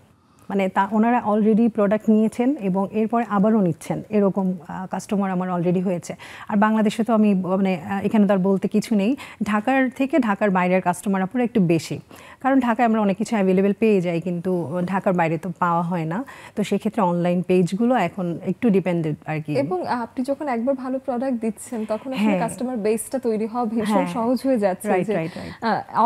মানে ওনারা অলরেডি প্রোডাক্ট নিয়েছেন এবং এরপরে আবারও নিচ্ছেন, এরকম কাস্টমার আমার অলরেডি হয়েছে। আর বাংলাদেশে তো আমি মানে এখানে তো আর বলতে কিছু নেই, ঢাকার থেকে ঢাকার বাইরের কাস্টমার আপুরা একটু বেশি, কারণ ঢাকায় আমরা অনেক কিছু অ্যাভেলেবেল পেয়ে যাই কিন্তু ঢাকার বাইরে তো পাওয়া হয় না। তো সেক্ষেত্রে অনলাইন পেজগুলো এখন একটু ডিপেন্ডেন্ট আর কি। এবং আপনি যখন একবার ভালো প্রোডাক্ট দিচ্ছেন তখন আসলে কাস্টমার বেসটা তৈরি হওয়া ভীষণ সহজ হয়ে যাচ্ছে।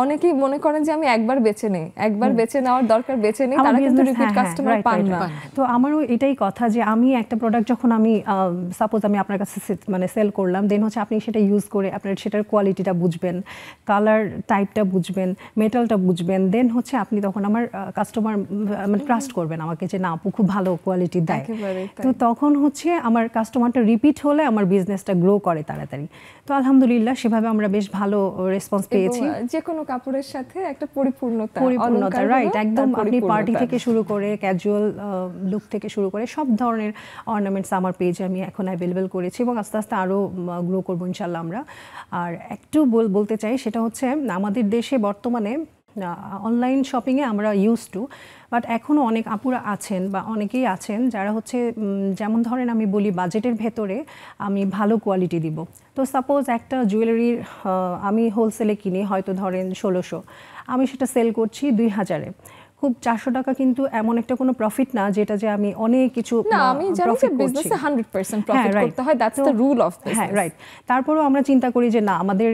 অনেকেই মনে করেন যে আমি একবার বেছে নেই, একবার বেছে নেওয়ার দরকার, বেছে নেই, তারা কিন্তু রিপিট কাস্টমার পান না। তো আমারও এটাই কথা যে আমি একটা প্রোডাক্ট যখন আমি সাপোজ আমি আপনার কাছে মানে সেল করলাম, দেন হচ্ছে আপনি সেটা ইউজ করে আপনার সেটার কোয়ালিটিটা বুঝবেন, কালার টাইপটা বুঝবেন, মেটালটা বুঝবেন, আসবেন, দেন হচ্ছে আপনি তখন আমার কাস্টমার মানে ট্রাস্ট করবেন আমাকে যে না আপু খুব ভালো কোয়ালিটি দেয়। তো তখন হচ্ছে আমার কাস্টমারটা রিপিট হলে আমার বিজনেসটা গ্রো করে তাড়াতাড়ি। তো আলহামদুলিল্লাহ সেভাবে আমরা বেশ ভালো রেসপন্স পেয়েছি। যে কোনো কাপড়ের সাথে একটা পরিপূর্ণতা, রাইট, একদম আপনি পার্টি থেকে শুরু করে ক্যাজুয়াল লুক থেকে শুরু করে সব ধরনের অর্নামেন্টস আমার পেজে আমি এখন অ্যাভেলেবেল করেছি এবং আস্তে আস্তে আরও গ্রো করবো ইনশাল্লাহ আমরা। আর একটু বলতে চাই সেটা হচ্ছে আমাদের দেশে বর্তমানে অনলাইন শপিংয়ে আমরা ইউজ টু, বাট এখনও অনেক আপুরা আছেন বা অনেকেই আছেন যারা হচ্ছে যেমন ধরেন আমি বলি বাজেটের ভেতরে আমি ভালো কোয়ালিটি দিব। তো সাপোজ একটা জুয়েলারির আমি হোলসেলে কিনি হয়তো ধরেন 1600, আমি সেটা সেল করছি 2000-এ, খুব 400 টাকা কিন্তু এমন একটা কোনো প্রফিট না যেটা যে আমি অনেক কিছু আমি জানি যে বিজনেসে 100% প্রফিট করতে হয়, that's the rule of business. হ্যাঁ রাইট, তারপরেও আমরা চিন্তা করি যে না আমাদের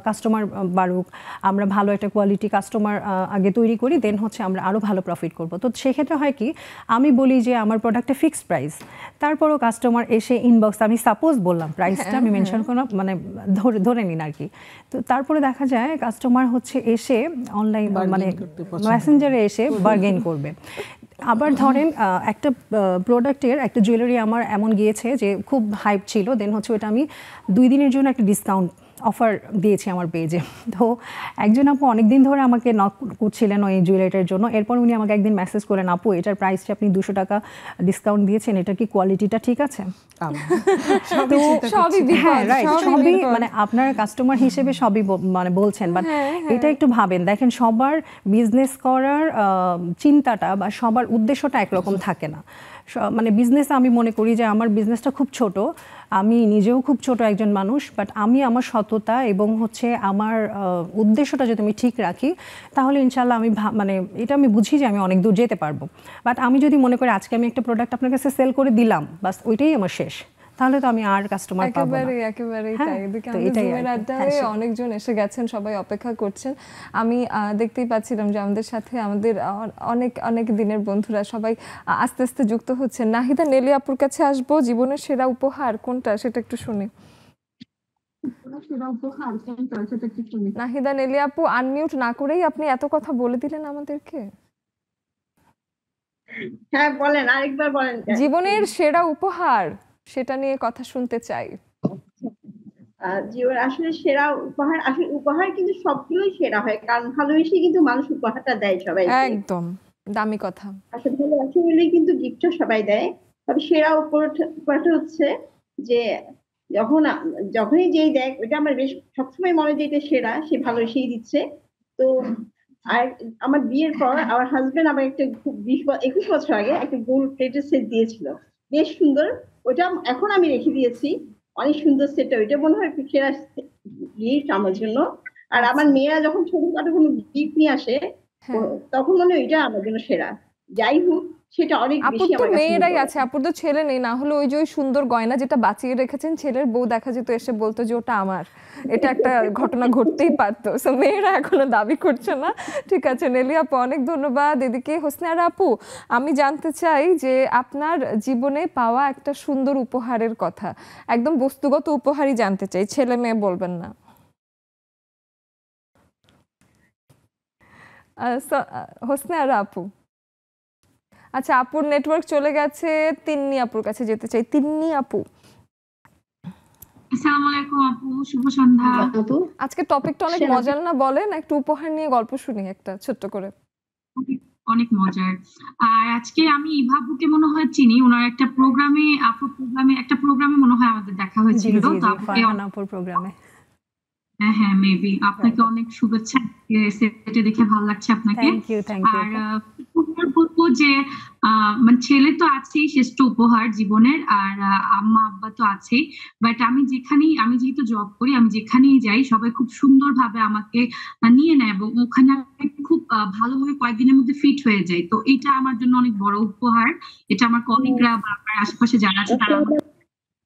কাস্টমার বাড়ুক, আমরা ভালো একটা কোয়ালিটি কাস্টমার আগে তৈরি করি, দেন হচ্ছে আমরা আরও ভালো প্রফিট করব। তো সেক্ষেত্রে হয় কি আমি বলি যে আমার প্রোডাক্টে ফিক্সড প্রাইস, তারপরেও কাস্টমার এসে ইনবক্স, আমি সাপোজ বললাম প্রাইসটা আমি মেনশন করলাম মানে ধরে নিন আর কি। তো তারপরে দেখা যায় কাস্টমার হচ্ছে এসে অনলাইন মানে মেসেঞ্জারে এসে বার্গেন করবে। আবার ধরেন একটা প্রোডাক্টের একটা জুয়েলারি আমার এমন গিয়েছে যে খুব হাইপ ছিল, দেন হচ্ছে ওটা আমি 2 দিনের জন্য একটা ডিসকাউন্ট অফার দিয়েছি আমার পেজে। তো একজন আপু অনেকদিন ধরে আমাকে নক করছিলেন ওই জুয়েলারিটার জন্য, এরপর উনি আমাকে একদিন মেসেজ করেন আপু এটার প্রাইসটা আপনি 200 টাকা ডিসকাউন্ট দিয়েছেন, এটা কি কোয়ালিটিটা ঠিক আছে? হ্যাঁ রাইট, সবই মানে আপনার কাস্টমার হিসেবে সবই মানে বলছেন, বাট এটা একটু ভাবেন, দেখেন সবার বিজনেস করার চিন্তাটা বা সবার উদ্দেশ্যটা একরকম থাকে না। মানে বিজনেস আমি মনে করি যে আমার বিজনেসটা খুব ছোট, আমি নিজেও খুব ছোট একজন মানুষ, বাট আমি আমার সততা এবং হচ্ছে আমার উদ্দেশ্যটা যদি আমি ঠিক রাখি তাহলে ইনশাল্লাহ আমি মানে এটা আমি বুঝি যে আমি অনেক দূর যেতে পারবো। বাট আমি যদি মনে করি আজকে আমি একটা প্রোডাক্ট আপনার কাছে সেল করে দিলাম বাস ওইটাই আমার শেষ, তাহলে তো আমি আর কাস্টমার পাবো না। একেবারেই তাই। এদিকে আমাদের জুমের আড্ডায় অনেকজন এসে গেছেন, সবাই অপেক্ষা করছেন। আমি দেখতেই পাচ্ছিলাম যে আমাদের সাথে আমাদের অনেক দিনের বন্ধুরা সবাই আস্তে আস্তে যুক্ত হচ্ছেন। নাহিদা নেলি আপুর কাছে আসবো, জীবনের সেরা উপহার কোনটা সেটা একটু শুনি। নাহিদা নেলি আপু আনমিউট না করেই আপনি এত কথা বলে দিলেন আমাদেরকে। হ্যাঁ বলেন, আরেকবার বলেন। জীবনের সেরা উপহার সেটা নিয়ে কথা শুনতে চাই। জীবনের আসলে সেরা উপহার, আসলে উপহার কিন্তু সবগুলোই সেরা হয়, কারণ ভালোবেসে কিন্তু মানুষ উপহারটা দেয় সবাই। একদম দামি কথা। আসলে ভালোবাসা হলেই কিন্তু গিফটও সবাই দেয়, তবে সেরা উপহারটা হচ্ছে যে যখনই যেই দেখ, এটা আমার বেশ সবসময় মনে হয় যে এটা সেরা, সে ভালোবেসেই দিচ্ছে। তো আর আমার বিয়ের পর আমার হাজবেন্ড আমার একটা 21 বছর আগে একটা গোল্ড প্লেটের সেট দিয়েছিল, বেশ সুন্দর। ওটা এখন আমি রেখে দিয়েছি, অনেক সুন্দর সেটটা, ওইটা মনে হয় সেরা গিফট আমার জন্য। আর আমার মেয়েরা যখন ছোটখাটো কোনো গিফট নিয়ে আসে তখন মনে হয় ওইটা আমার জন্য সেরা। যাই হোক সেটা অনেক বেশি আমার কাছে। মেয়েরাই আছে, আপুর তো ছেলে নেই, না হলে ওই যে ওই সুন্দর গয়না যেটা বাঁচিয়ে রেখেছেন ছেলের বউ দেখা যেত এসে বলতো যে ওটা আমার, এটা একটা ঘটনা ঘটতেই পারতো। সো মেয়েরা এখনো দাবি করছে না। ঠিক আছে নেলি আপু, অনেক ধন্যবাদ। এদিকে হোসনারা আপু, আমি জানতে চাই যে আপনার জীবনে পাওয়া একটা সুন্দর উপহারের কথা, একদম বস্তুগত উপহারই জানতে চাই, ছেলে মেয়ে বলবেন না। হোসনারা আপু, আচ্ছা আপুর নেটওয়ার্ক চলে গেছে, তিন্নি আপুর কাছে যেতে চাই। তিন্নি আপু, আসসালামু আলাইকুম আপু, শুভ সন্ধ্যা। আজকে টপিকটা অনেক মজার না, বলেন একটু উপহার নিয়ে গল্প শুনি একটা ছোট্ট করে। অনেক মজার। আর আজকে আমি ইভাবুকে মনে হয় চিনি, ওনার একটা প্রোগ্রামে একটা প্রোগ্রামে মনে হয় আমাদের দেখা হয়েছিল। হ্যাঁ মেবি। আপনাকে অনেক শুভেচ্ছা, সেটে দেখে ভালো লাগছে আপনাকে। আর বলবো যে মানে ছেলে তো আছেই শ্রেষ্ঠ উপহার জীবনের, আর আম্মা আব্বা তো আছেই, বাট আমি যেহেতু জব করি, আমি যেখানেই যাই সবাই খুব সুন্দরভাবে আমাকে নিয়ে নেয় এবং ওখানে আমি খুব ভালোভাবে কয়েকদিনের মধ্যে ফিট হয়ে যাই। তো এটা আমার জন্য অনেক বড় উপহার। এটা আমার কলিগরা বা আমার আশেপাশে যারা আছে তারা,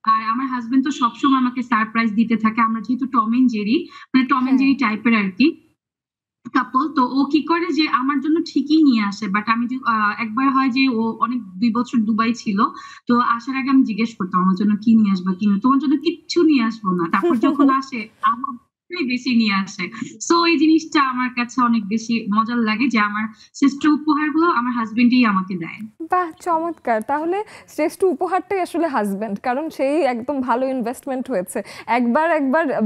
আর আমার হাজবেন্ড তো সবসময় আমাকে সারপ্রাইজ দিতে থাকে। আমরা যেহেতু টম এন্ড জেরি টাইপের আর কি কাপল, তো ও কি করে যে আমার জন্য ঠিকই নিয়ে আসে, বাট আমি একবার হয় যে ও অনেক 2 বছর দুবাই ছিল, তো আসার আগে আমি জিজ্ঞেস করতাম আমার জন্য কি নিয়ে আসবা, তোমার জন্য কিচ্ছু নিয়ে আসবো না। তারপর যখন আসে আমার বেশি নিয়ে আসে। সো এই জিনিসটা আমার কাছে অনেক বেশি মজার লাগে যে আমার শ্রেষ্ঠ উপহারগুলো আমার হাজবেন্ডই আমাকে দেয়। বাহ, চমৎকার। তাহলে শ্রেষ্ঠ উপহারটাই আসলে হাজবেন্ড, কারণ সেই একদম ভালো ইনভেস্টমেন্ট হয়েছে। একবার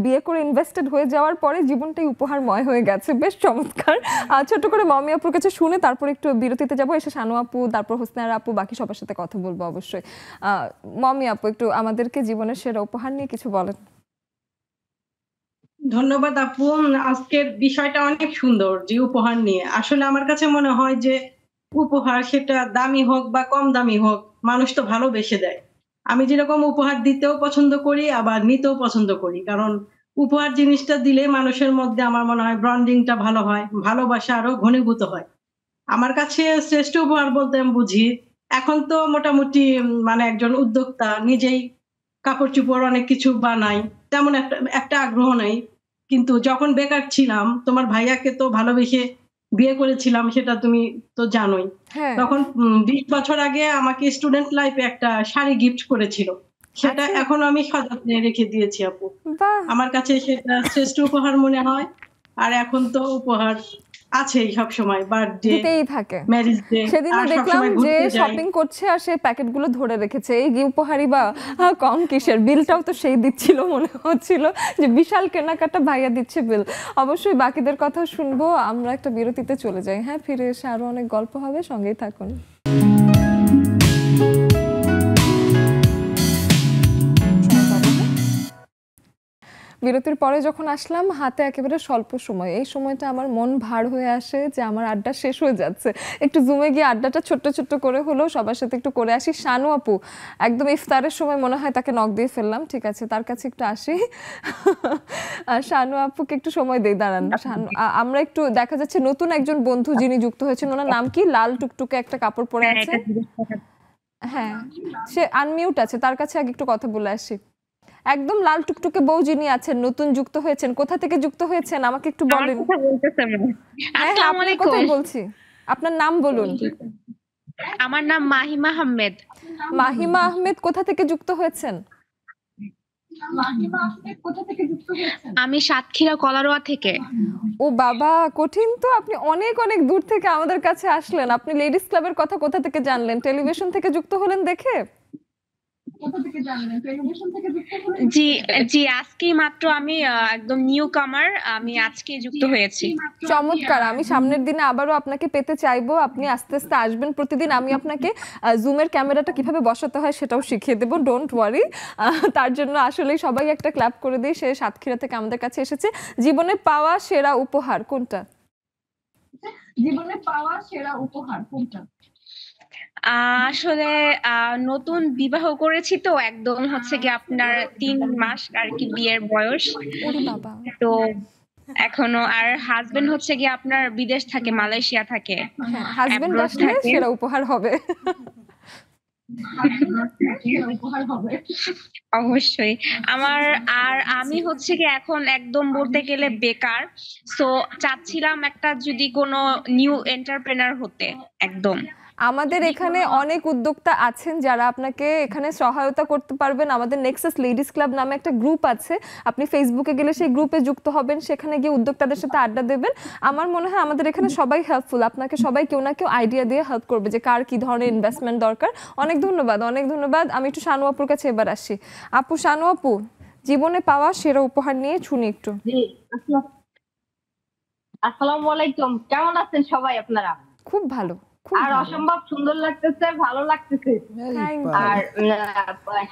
বিয়ে করে ইনভেস্টেড হয়ে যাওয়ার পরে জীবনটাই উপহারময় হয়ে গেছে। বেশ চমৎকার। ছোট করে মমি আপুর কাছে শুনে তারপর একটু বিরতিতে যাবো, এসে শানু আপু, তারপর হোসনার আপু, বাকি সবার সাথে কথা বলবো অবশ্যই। মমি আপু, একটু আমাদেরকে জীবনের সেরা উপহার নিয়ে কিছু বলেন। ধন্যবাদ আপু। আজকের বিষয়টা অনেক সুন্দর, যে উপহার নিয়ে। আসলে আমার কাছে মনে হয় যে উপহার, সেটা দামি হোক বা কম দামি হোক, মানুষ তো ভালোবেসে দেয়। আমি যেরকম উপহার দিতেও পছন্দ করি, আবার নিতেও পছন্দ করি, কারণ উপহার জিনিসটা দিলে মানুষের মধ্যে আমার মনে হয় বন্ডিংটা ভালো হয়, ভালোবাসা আরো ঘনীভূত হয়। আমার কাছে শ্রেষ্ঠ উপহার বলতে আমি বুঝি, এখন তো মোটামুটি মানে একজন উদ্যোক্তা, নিজেই কাপড় চোপড় অনেক কিছু বানাই, তেমন একটা আগ্রহ নাই। কিন্তু যখন বেকার ছিলাম, তোমার ভাইয়াকে তো ভালোবেসে বিয়ে করেছিলাম, সেটা তুমি তো জানোই। তখন 20 বছর আগে আমাকে স্টুডেন্ট লাইফে একটা শাড়ি গিফট করেছিল, সেটা এখনো আমি সযত্নে রেখে দিয়েছি আপু। আমার কাছে সেটা শ্রেষ্ঠ উপহার মনে হয়। আর এখন তো উপহার আছেই সব সময়, বার্থডে দিতেই থাকে, ম্যারেজ ডে। সেদিনও দেখলাম যে শপিং করছে আর সে প্যাকেটগুলো ধরে রেখেছে। এই উপহারই বা কম কিসের, বিলটাও তো সেই দিচ্ছিল, মনে হচ্ছিল যে বিশাল কেনাকাটা, ভাইয়া দিচ্ছে বিল। অবশ্যই বাকিদের কথা শুনবো, আমরা একটা বিরতিতে চলে যাই। হ্যাঁ, ফিরে এসে আরো অনেক গল্প হবে, সঙ্গেই থাকুন। বিরতির পরে যখন আসলাম, হাতে একেবারে স্বল্প সময়, এই সময়টা আমার মন ভার হয়ে আসে যে আমার আড্ডা শেষ হয়ে যাচ্ছে। একটু জুমে গিয়ে আড্ডাটা ছোট্ট ছোট্ট করে হলেও সবার সাথে একটু করে আসি। শানু আপু, একদম ইফতারের সময় মনে হয় তাকে নক দিয়ে ফেললাম, ঠিক আছে, তার কাছে একটু আসি। শানু আপুকে একটু সময় দেই, দাঁড়ান। আমরা একটু, দেখা যাচ্ছে নতুন একজন বন্ধু যিনি যুক্ত হয়েছেন, ওনার নাম কি? লাল টুকটুকে একটা কাপড় পরে আছে। হ্যাঁ, সে আনমিউট আছে, তার কাছে আগে একটু কথা বলে আসি। একদম লাল টুকটুকে বউ যিনি আছেন, নতুন যুক্ত হয়েছেন, কোথা থেকে যুক্ত হয়েছেন আমাকে একটু বলেন। হ্যাঁ, আপনার কথাই বলছি, আপনার নাম বলুন। আমার নাম মাহিমা আহমেদ। মাহিমা আহমেদ, কোথা থেকে যুক্ত হয়েছেন? আমি সাতক্ষীরা কলারোয়া থেকে। ও বাবা, কঠিন তো। আপনি অনেক অনেক দূর থেকে আমাদের কাছে আসলেন। আপনি লেডিস ক্লাবের কথা কোথা থেকে জানলেন? টেলিভিশন থেকে যুক্ত হলেন দেখে? জি জি, আজকেই মাত্র আমি একদম নিউ কামার, আমি আজকে যুক্ত হয়েছি। চমৎকার। আমি সামনের দিনে আবারও আপনাকে পেতে চাইবো, আপনি আস্তে আস্তে আসবেন প্রতিদিন। আমি আপনাকে জুমের ক্যামেরাটা কিভাবে বসাতে হয় সেটাও শিখিয়ে দেবো, ডোন্ট ওয়ারি। তার জন্য আসলে সবাই একটা ক্ল্যাপ করে দিই। সে সাতক্ষীরা থেকে আমাদের কাছে এসেছে। জীবনে পাওয়া সেরা উপহার কোনটা? জীবনে পাওয়া সেরা উপহার কোনটা? আসলে নতুন বিবাহ করেছি তো, একদম হচ্ছে কি আপনার 3 মাস আর কি বিয়ের বয়স। তো এখনো, আর হাজবেন্ড হচ্ছে কি আপনার বিদেশ থাকে, মালয়েশিয়া থাকে। হাজবেন্ড আসলে সেরা উপহার হবে। অবশ্যই আমার। আর আমি হচ্ছে কি এখন একদম বলতে গেলে বেকার, সো চাচ্ছিলাম একটা যদি কোনো নিউ এন্টারপ্রেনার হতে একদম। আমাদের এখানে অনেক উদ্যোক্তা আছেন যারা আপনাকে এখানে সহায়তা করতে পারবেন। আমাদের নেক্সাস লেডিস ক্লাব নামে একটা গ্রুপ আছে, আপনি ফেসবুকে গেলে সেই গ্রুপে যুক্ত হবেন, সেখানে গিয়ে উদ্যোক্তাদের সাথে আড্ডা দেবেন। আমার মনে হয় আমাদের এখানে সবাই হেল্পফুল, আপনাকে সবাই কেউ না কেউ আইডিয়া দিয়ে হেল্প করবে যে কার কি ধরনের ইনভেস্টমেন্ট দরকার। অনেক ধন্যবাদ, অনেক ধন্যবাদ। আমি একটু শানু আপুর কাছে এবার আসি। আপু, শানু আপু, জীবনে পাওয়া সেরা উপহার নিয়ে শুনি একটু। আসসালামু আলাইকুম, কেমন আছেন সবাই আপনারা? খুব ভালো, আর অসম্ভব সুন্দর লাগতেছে, ভালো লাগতেছে। আর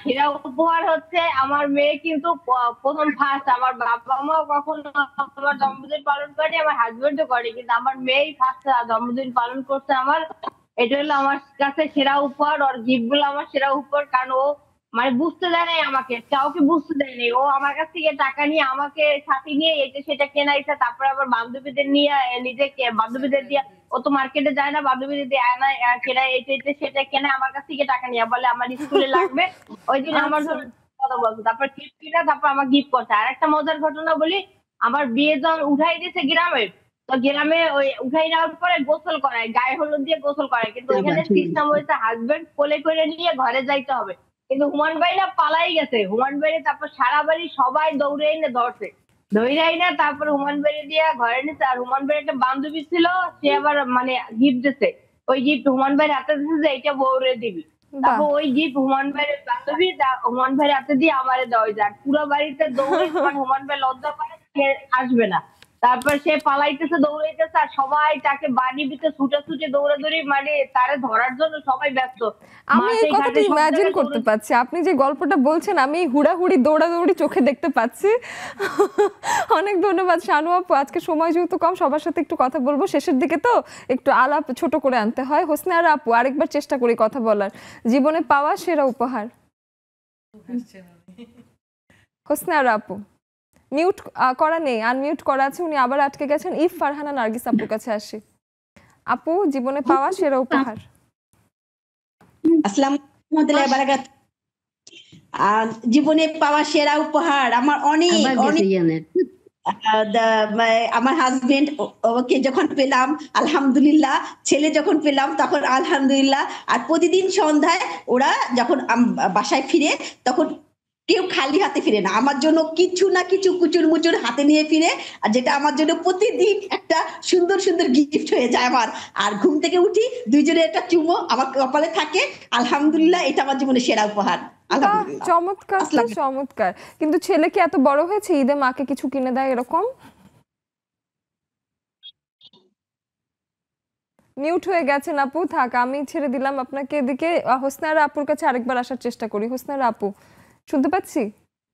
সেরা উপহার হচ্ছে আমার মেয়ে, কিন্তু প্রথম ফার্স্ট। আমার বাবা মা কখনো আমার জন্মদিন পালন করেনি, আমার হাজবেন্ডও করে, কিন্তু আমার মেয়েই ফার্স্ট জন্মদিন পালন করছে আমার। এটা হলো আমার কাছে সেরা উপহার। আর গিফট গুলো আমার সেরা উপহার, কারণ ও মানে বুঝতে দেয় নাই আমাকে, কাউকে বুঝতে দেয়নি। ও আমার কাছ থেকে টাকা নিয়ে আমাকে সাথে নিয়ে এটা সেটা কেনাইছে, তারপরে আবার বান্ধবীদের নিয়ে নিজেকে বান্ধবীদের দিয়ে, ও তো মার্কেটে যায় না, বান্ধবীদের দিয়ে আয় না কেনা, এটা সেটা কেনা, আমার কাছ থেকে টাকা নিয়ে বলে আমার স্কুলে লাগবে, ওই দিন আমার জন্য কথা বলতো, তারপর গিফট কিনা, তারপর আমার গিফট করছে। আর একটা মজার ঘটনা বলি, আমার বিয়ে যখন উঠাই দিয়েছে গ্রামে, তো গ্রামে ওই উঠাই নেওয়ার পরে গোসল করায়, গায়ে হলুদ দিয়ে গোসল করায়, কিন্তু ওইখানে সিস্টেম হয়েছে হাজবেন্ড কোলে করে নিয়ে ঘরে যাইতে হবে, কিন্তু হুমান ভাই না পালাই গেছে। হুমান ভাই তারপর সারা বাড়ি সবাই দৌড়ে এনে ধরছে, ধইরাই না, তারপর হুমান বেড়ে দিয়া ঘরে নিচ্ছে। আর হুমান বেড়ে একটা বান্ধবী ছিল, সে আবার মানে গিফট দিছে, ওই গিফট হুমান ভাইয়ের হাতে দিছে যে এইটা বউরে দিবি। তারপর ওই গিফট হুমান ভাইয়ের বান্ধবী হুমান ভাইয়ের হাতে দিয়ে আমারে দেওয়া যায়। পুরো বাড়িতে দৌড়ে, হুমান ভাই লজ্জা পায়, সে আসবে না। তারপর সে পালাইতেছে, দৌড়াইতেছে, আর সবাই তাকে বাড়ি দিতে ছুটাছুটি দৌড়াদৌড়ি, মানে তারে ধরার জন্য সবাই ব্যস্ত। আমি এই কথাটা ইমাজিন করতে পারছি, আপনি যে গল্পটা বলছেন আমি হুড়াহুড়ি দৌড়াদৌড়ি চোখে দেখতে পাচ্ছি। অনেক ধন্যবাদ শানু আপু, আজকে সময় যেহেতু কম সবার সাথে একটু কথা বলবো, শেষের দিকে তো একটু আলাপ ছোট করে আনতে হয়। হোসনে আপু আরেকবার চেষ্টা করি কথা বলার, জীবনে পাওয়া সেরা উপহার। হোসনে আপু মিউট করা নেই, আনমিউট করা আছে, উনি আবার আটকে গেছেন। ইফ ফারহানা নার্গিস আপুর কাছে আসি। আপু জীবনে পাওয়া সেরা উপহার। আসসালামু আলাইকুম ওয়া রাহমাতুল্লাহি ওয়া বারাকাতুহু। জীবনে পাওয়া সেরা উপহার আমার অনেক আমার হাজবেন্ড, ওকে যখন পেলাম আলহামদুলিল্লাহ, ছেলে যখন পেলাম তখন আলহামদুলিল্লাহ। আর প্রতিদিন সন্ধ্যায় ওরা যখন বাসায় ফিরে তখন কেউ খালি হাতে ফিরে না, আমার জন্য কিছু না কিছু কুচুর মুচুর হাতে নিয়ে ফিরে, আর যেটা আমার জন্য প্রতিদিন একটা সুন্দর সুন্দর গিফট হয়ে যায় আমার। আর ঘুম থেকে উঠি দুইজনে একটা চুমো আমার কপালে থাকে, আলহামদুলিল্লাহ এটা আমার জীবনে সেরা উপহার। চমৎকার চমৎকার। কিন্তু ছেলে কি এত বড় হয়েছে ঈদে মাকে কিছু কিনে দেয় এরকম? মিউট হয়ে গেছেন আপু, থাক আমি ছেড়ে দিলাম আপনাকে। এদিকে হোসনারা আপুর কাছে আরেকবার আসার চেষ্টা করি। হোসনারা আপু শুনতে পাচ্ছি?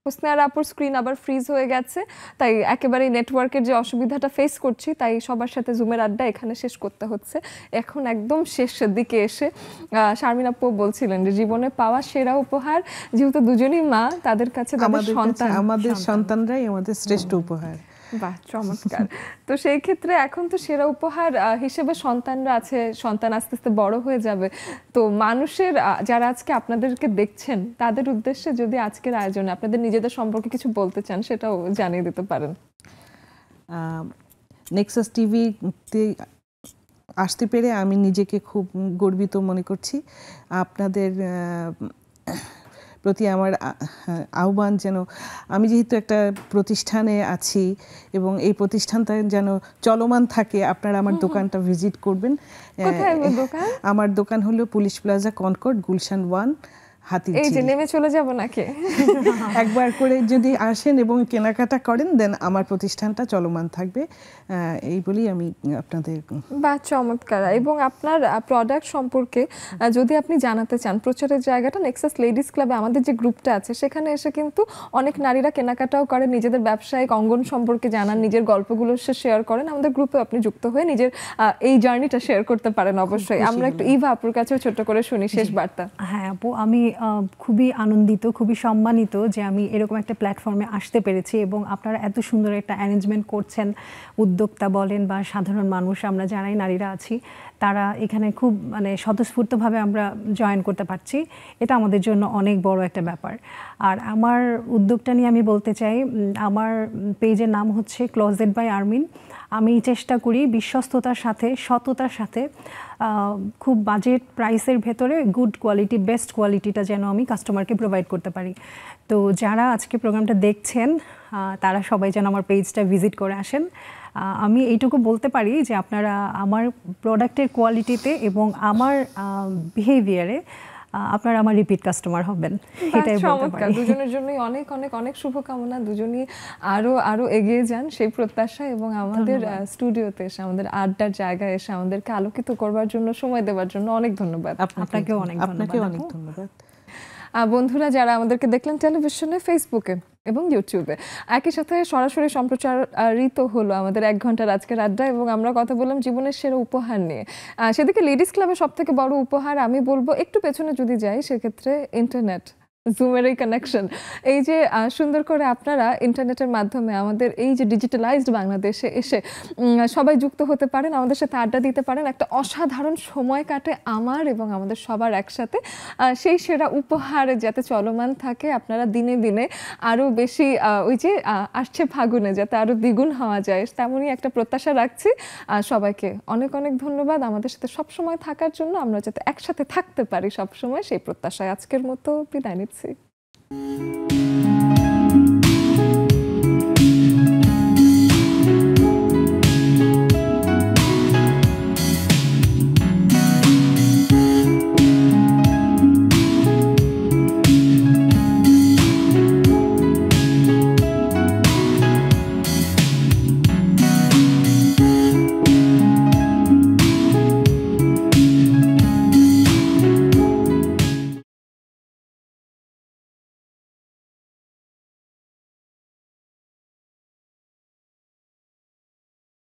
হোসনারা আপুর স্ক্রিন আবার ফ্রিজ হয়ে গেছে, তাই একেবারে নেটওয়ার্কের যে অসুবিধাটা ফেস করছি তাই সবার সাথে জুমের আড্ডা এখানে শেষ করতে হচ্ছে। এখন একদম শেষের দিকে এসে শারমিন আপু বলছিলেন যে জীবনে পাওয়া সেরা উপহার, যেহেতু দুজনই মা, তাদের কাছে আমাদের সন্তানরাই আমাদের শ্রেষ্ঠ উপহার। বাহ চমৎকার। তো সেই ক্ষেত্রে এখন তো সেরা উপহার হিসেবে সন্তানরা আছে, সন্তান আস্তে আস্তে বড় হয়ে যাবে। তো মানুষের যারা আজকে আপনাদেরকে দেখছেন তাদের উদ্দেশ্যে যদি আজকের আয়োজনে আপনাদের নিজেদের সম্পর্কে কিছু বলতে চান সেটাও জানিয়ে দিতে পারেন। নেক্সাস টিভিতে আসতে পেরে আমি নিজেকে খুব গর্বিত মনে করছি। আপনাদের প্রতি আমার আহ্বান যেন আমি যেহেতু একটা প্রতিষ্ঠানে আছি এবং এই প্রতিষ্ঠানটা যেন চলমান থাকে, আপনারা আমার দোকানটা ভিজিট করবেন। আমার দোকান হলো পুলিশ প্লাজা কনকর্ড, গুলশান 1, হাতির ঝিল। এই যে নেমে চলে যাব নাকি? একবার করে যদি আসেন এবং কেনাকাটা করেন দেন আমার প্রতিষ্ঠানটা চলমান থাকবে, এই বলেই আমি আপনাদের। বা চমৎকার। এবং আপনার প্রোডাক্ট সম্পর্কে যদি আপনি জানাতে চান, প্রচারের জায়গাটা নেক্সাস লেডিস ক্লাবে আমাদের যে গ্রুপটা আছে সেখানে এসে কিন্তু অনেক নারীরা কেনাকাটাও করে, নিজেদের ব্যবসায়িক অঙ্গন সম্পর্কে জানান, নিজের গল্পগুলো শেয়ার করেন। আমাদের গ্রুপে আপনি যুক্ত হয়ে নিজের এই জার্নিটা শেয়ার করতে পারেন অবশ্যই। আমরা একটু ইভা আপুর কাছেও ছোট্ট করে শুনি শেষ বার্তা। হ্যাঁ আপু, আমি খুবই আনন্দিত, খুবই সম্মানিত যে আমি এরকম একটা প্ল্যাটফর্মে আসতে পেরেছি এবং আপনারা এত সুন্দর একটা অ্যারেঞ্জমেন্ট করছেন। উদ্যোক্তা বলেন বা সাধারণ মানুষ, আমরা যারাই নারীরা আছি তারা এখানে খুব মানে স্বতঃস্ফূর্তভাবে আমরা জয়েন করতে পারছি, এটা আমাদের জন্য অনেক বড় একটা ব্যাপার। আর আমার উদ্যোগটা নিয়ে আমি বলতে চাই, আমার পেজের নাম হচ্ছে ক্লোজেট বাই আরমিন। আমি চেষ্টা করি বিশ্বস্ততার সাথে, সততার সাথে, খুব বাজেট প্রাইসের ভেতরে গুড কোয়ালিটি, বেস্ট কোয়ালিটিটা যেন আমি কাস্টমারকে প্রোভাইড করতে পারি। তো যারা আজকে প্রোগ্রামটা দেখছেন তারা সবাই যেন আমার পেজটা ভিজিট করে আসেন। আমি এইটুকু বলতে পারি যে আপনারা আমার প্রোডাক্টের কোয়ালিটিতে এবং আমার বিহেভিয়ারে আপনারা আমার রিপিট কাস্টমার হবেন, এটাই বলতে পারি। দুজনের জন্যই অনেক অনেক অনেক শুভকামনা, দুজনই আরো এগিয়ে যান সেই প্রত্যাশা। এবং আমাদের স্টুডিওতে এসে, আমাদের আড্ডার জায়গায় এসে আমাদেরকে আলোকিত করবার জন্য, সময় দেওয়ার জন্য অনেক ধন্যবাদ। আপনাকেও অনেক ধন্যবাদ। বন্ধুরা যারা আমাদেরকে দেখলেন টেলিভিশনে, ফেসবুকে এবং ইউটিউবে, একই সাথে সরাসরি সম্প্রচারিত হলো আমাদের 1 ঘন্টার আজকের আড্ডা এবং আমরা কথা বললাম জীবনের সেরা উপহার নিয়ে। সেদিকে লেডিস ক্লাবের সব থেকে বড় উপহার আমি বলবো, একটু পেছনে যদি যাই সেক্ষেত্রে ইন্টারনেট, জুমের এই কানেকশন। এই যে সুন্দর করে আপনারা ইন্টারনেটের মাধ্যমে আমাদের এই যে ডিজিটালাইজড বাংলাদেশে এসে সবাই যুক্ত হতে পারেন, আমাদের সাথে আড্ডা দিতে পারেন, একটা অসাধারণ সময় কাটে আমার এবং আমাদের সবার একসাথে। সেই সেরা উপহার যাতে চলমান থাকে, আপনারা দিনে দিনে আরও বেশি, ওই যে আসছে ফাগুনে যাতে আরও দ্বিগুণ হওয়া যায়, তেমনই একটা প্রত্যাশা রাখছি। সবাইকে অনেক অনেক ধন্যবাদ আমাদের সাথে সবসময় থাকার জন্য। আমরা যাতে একসাথে থাকতে পারি সবসময়, সেই প্রত্যাশায় আজকের মতো বিদায় নিচ্ছি।